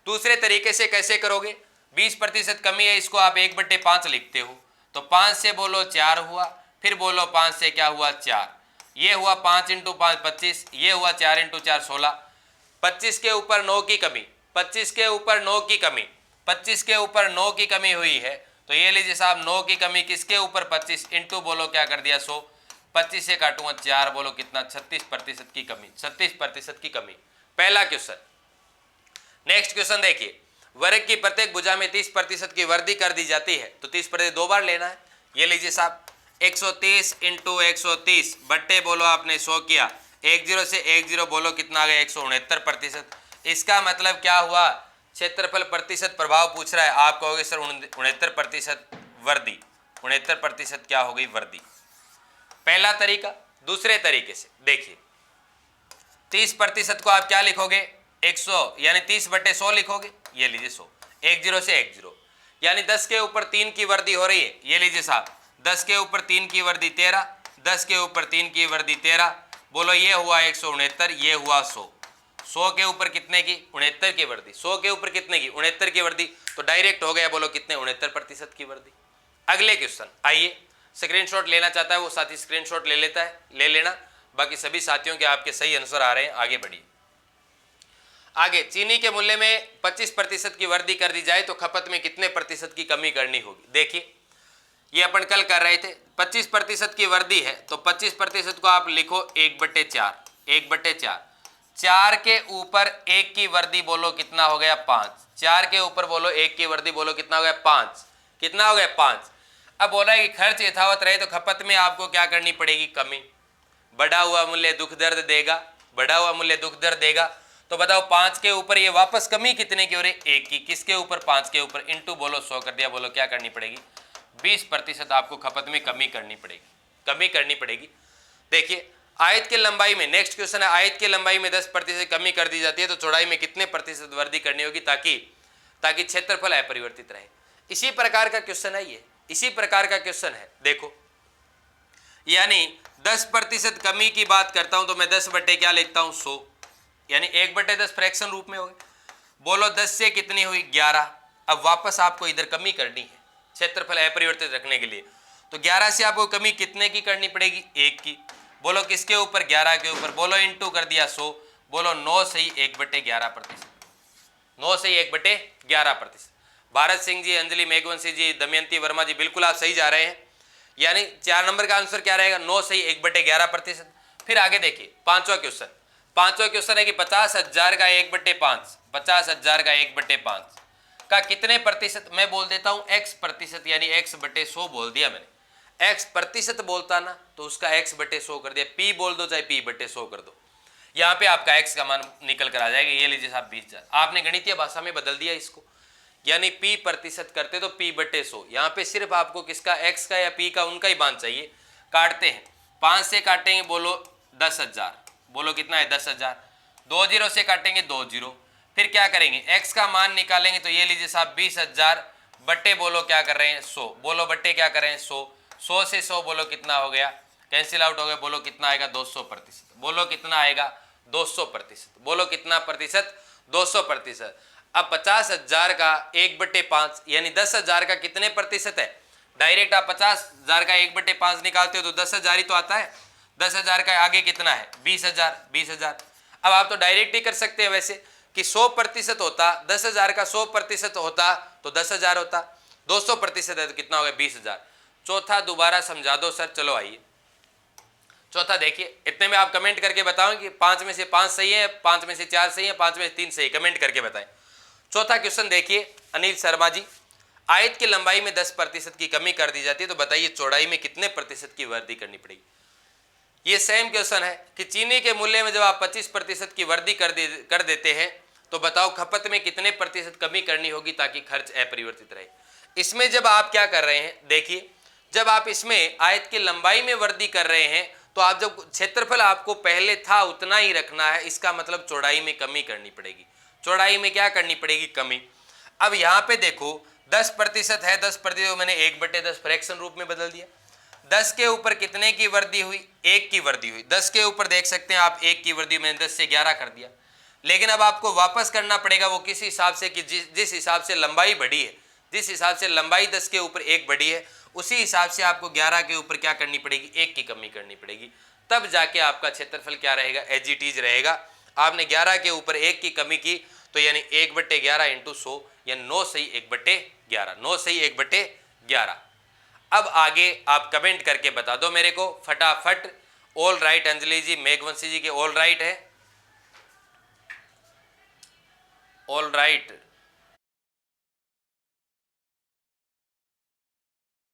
दूसरे तरीके से कैसे करोगे? 20% कमी है, इसको आप 1/5 लिखते हो तो 5 से बोलो 4 हुआ, फिर बोलो 5 से क्या हुआ? 4। ये हुआ 5 × 5 25, ये हुआ 4 × 4 16। 25 के ऊपर 9 की कमी, 25 के ऊपर 9 की कमी, 25 के ऊपर 9 की कमी हुई है तो ये लीजिए साहब 9 की कमी किसके ऊपर? 25 इंटू बोलो क्या कर दिया? 100। 25 से काटूंगा 4, बोलो कितना? 36% की कमी। 36% की कमी। पहला क्वेश्चन। नेक्स्ट क्वेश्चन देखिए, वर्ग की प्रत्येक भुजा में 30% की वृद्धि कर दी जाती है तो 30% 2 बार लेना है। ये लीजिए साहब 130 इंटू 130 बट्टे बोलो आपने 100 किया, 10 से 10 बोलो कितना आ गया? 169%। इसका मतलब क्या हुआ? क्षेत्रफल प्रतिशत प्रभाव पूछ रहा है। आप कहोगे सर 69% वृद्धि, 69% क्या हो गई? वृद्धि। पहला तरीका। दूसरे तरीके से देखिए, 30% को आप क्या लिखोगे? 100 यानी 30/100 लिखोगे। ये लीजिए 100, 10 से 10 यानी 10 के ऊपर 3 की वृद्धि हो रही है। ये लीजिए साहब 10 के ऊपर 3 की वृद्धि 13, 10 के ऊपर 3 की वृद्धि 13, बोलो ये हुआ 169, ये हुआ 100। 100 के ऊपर कितने की? 69 की वृद्धि। 100 के ऊपर कितने की? 69 की वृद्धि। तो डायरेक्ट हो गया, बोलो कितने? 69% की वृद्धि। अगले क्वेश्चन आइए। स्क्रीनशॉट लेना चाहता है वो साथी स्क्रीनशॉट ले लेता है, ले लेना। बाकी सभी साथियों के आपके सही आंसर आ रहे हैं। आगे बढ़िए। आगे, चीनी के मूल्य में 25% की वृद्धि कर दी जाए तो खपत में कितने प्रतिशत की कमी करनी होगी? देखिए, ये अपन कल कर रहे थे। 25% की वृद्धि है तो 25% को आप लिखो 1/4, 1/4। 4 के ऊपर 1 की वृद्धि बोलो कितना हो गया? 5। 4 के ऊपर बोलो 1 की वृद्धि बोलो कितना हो गया? 5। कितना हो गया? 5। अब बोला कि खर्च यथावत रहे तो खपत में आपको क्या करनी पड़ेगी? कमी। बढ़ा हुआ मूल्य दुख दर्द देगा, बढ़ा हुआ मूल्य दुख दर्द देगा। तो बताओ 5 के ऊपर ये वापस कमी कितने की हो रही? 1 की। किसके ऊपर? 5 के ऊपर। इंटू बोलो 100 कर दिया, बोलो क्या करनी पड़ेगी? 20% आपको खपत में कमी करनी पड़ेगी, कमी करनी पड़ेगी। देखिए, आयत के लंबाई में, नेक्स्ट क्वेश्चन है, आयत के लंबाई में 10% कमी कर दी जाती है तो चौड़ाई में कितने प्रतिशत वृद्धि करनी होगी ताकि ताकि क्षेत्रफल अपरिवर्तित रहे। इसी प्रकार का क्वेश्चन है ये, इसी प्रकार का क्वेश्चन है। देखो यानी 10% कमी की बात करता हूं तो मैं 10 बटे क्या लिखता हूं 100, यानी 1/10 फ्रैक्शन रूप में हो गए। बोलो 10 से कितनी हुई 11। अब वापस आपको इधर कमी करनी है क्षेत्रफल अपरिवर्तित रखने के लिए, तो 11 से आपको कमी कितने की करनी पड़ेगी 1 की। बोलो किसके ऊपर 11 के ऊपर, बोलो इंटू कर दिया 100। बोलो 9 से ही 1/11%, 9 से ही 1/11%। भारत सिंह जी, अंजलि मेघवंशी जी, दमयंती वर्मा जी, बिल्कुल आप सही जा रहे हैं। यानी 4 नंबर का आंसर क्या रहेगा 9 से ही 1/11%। फिर आगे देखिए पांचवा क्वेश्चन है कि 50,000 का 1/5, 50,000 का 1/5 का कितने प्रतिशत, मैं बोल देता हूं x प्रतिशत, यानी x/100 बोल दिया मैंने। x प्रतिशत बोलता ना तो उसका x/100 कर दिया, p बोल दो चाहे p/100 कर दो, यहाँ पे आपका x का मान निकल कर आ जाएगा। ये लीजिए साहब 20,000, आपने गणितीय भाषा में बदल दिया इसको, यानी p प्रतिशत करते तो p/100। यहाँ पे सिर्फ आपको किसका x का या p का उनका ही मान चाहिए। काटते हैं, 5 से काटेंगे बोलो 10,000, बोलो कितना है 10,000। 2 0 से काटेंगे 2 0, फिर क्या करेंगे x का मान निकालेंगे तो ये लीजिए साहब 20,000 बट्टे बोलो क्या कर रहे हैं 100, बोलो बट्टे क्या कर रहे हैं 100, 100 से 100 बोलो कितना हो गया, कैंसिल आउट हो गया, बोलो कितना आएगा 200%, बोलो कितना आएगा 200%, बोलो कितना प्रतिशत 200%। अब 50,000 का 1/5 यानी 10,000 का कितने प्रतिशत है, डायरेक्ट आप 50,000 का 1/5 निकालते हो तो 10,000 ही तो आता है। 10,000 का आगे कितना है 20,000। अब आप तो डायरेक्ट ही कर सकते हैं वैसे कि 100% होता, 10,000 का 100% होता तो 10,000 होता, 200% है तो कितना हो गया 20,000। चौथा दोबारा समझा दो सर, चलो आइए चौथा देखिए। इतने में आप कमेंट करके बताओ कि 5 में से 5 सही है, 5 में से 4 सही है, 5 में से 3 सही, कमेंट करके बताएं। चौथा क्वेश्चन देखिए अनिल शर्मा जी, आयत की लंबाई में 10% की कमी कर दी जाती है तो बताइए चौड़ाई में कितने प्रतिशत की वृद्धि करनी पड़ेगी। ये सेम क्वेश्चन है कि चीनी के मूल्य में जब आप 25% की वृद्धि कर देते हैं तो बताओ खपत में कितने प्रतिशत कमी करनी होगी ताकि खर्च अपरिवर्तित रहे। इसमें जब आप क्या कर रहे हैं देखिए, जब आप इसमें आयत की लंबाई में वृद्धि कर रहे हैं तो आप जब क्षेत्रफल आपको पहले था उतना ही रखना है, इसका मतलब चौड़ाई में कमी करनी पड़ेगी। चौड़ाई में क्या करनी पड़ेगी कमी। अब यहाँ पे देखो 10% है, 10% मैंने 1/10 फ्रैक्शन रूप में बदल दिया। 10 के ऊपर कितने की वृद्धि हुई 1 की वृद्धि हुई, 10 के ऊपर देख सकते हैं आप 1 की वृद्धि, मैंने 10 से 11 कर दिया। लेकिन अब आपको वापस करना पड़ेगा वो किस हिसाब से कि जिस हिसाब से लंबाई बढ़ी है, जिस हिसाब से लंबाई 10 के ऊपर 1 बढ़ी है उसी हिसाब से आपको 11 के ऊपर क्या करनी पड़ेगी 1 की कमी करनी पड़ेगी, तब जाके आपका क्षेत्रफल क्या रहेगा एज इट इज रहेगा। आपने 11 के ऊपर 1 की कमी की तो यानी 1/11 इंटू 100 या 9 सही 1/11, 9 सही 1/11। अब आगे आप कमेंट करके बता दो मेरे को फटाफट। ऑल राइट अंजलि जी, मेघवंशी जी के ऑल राइट है, ऑल राइट।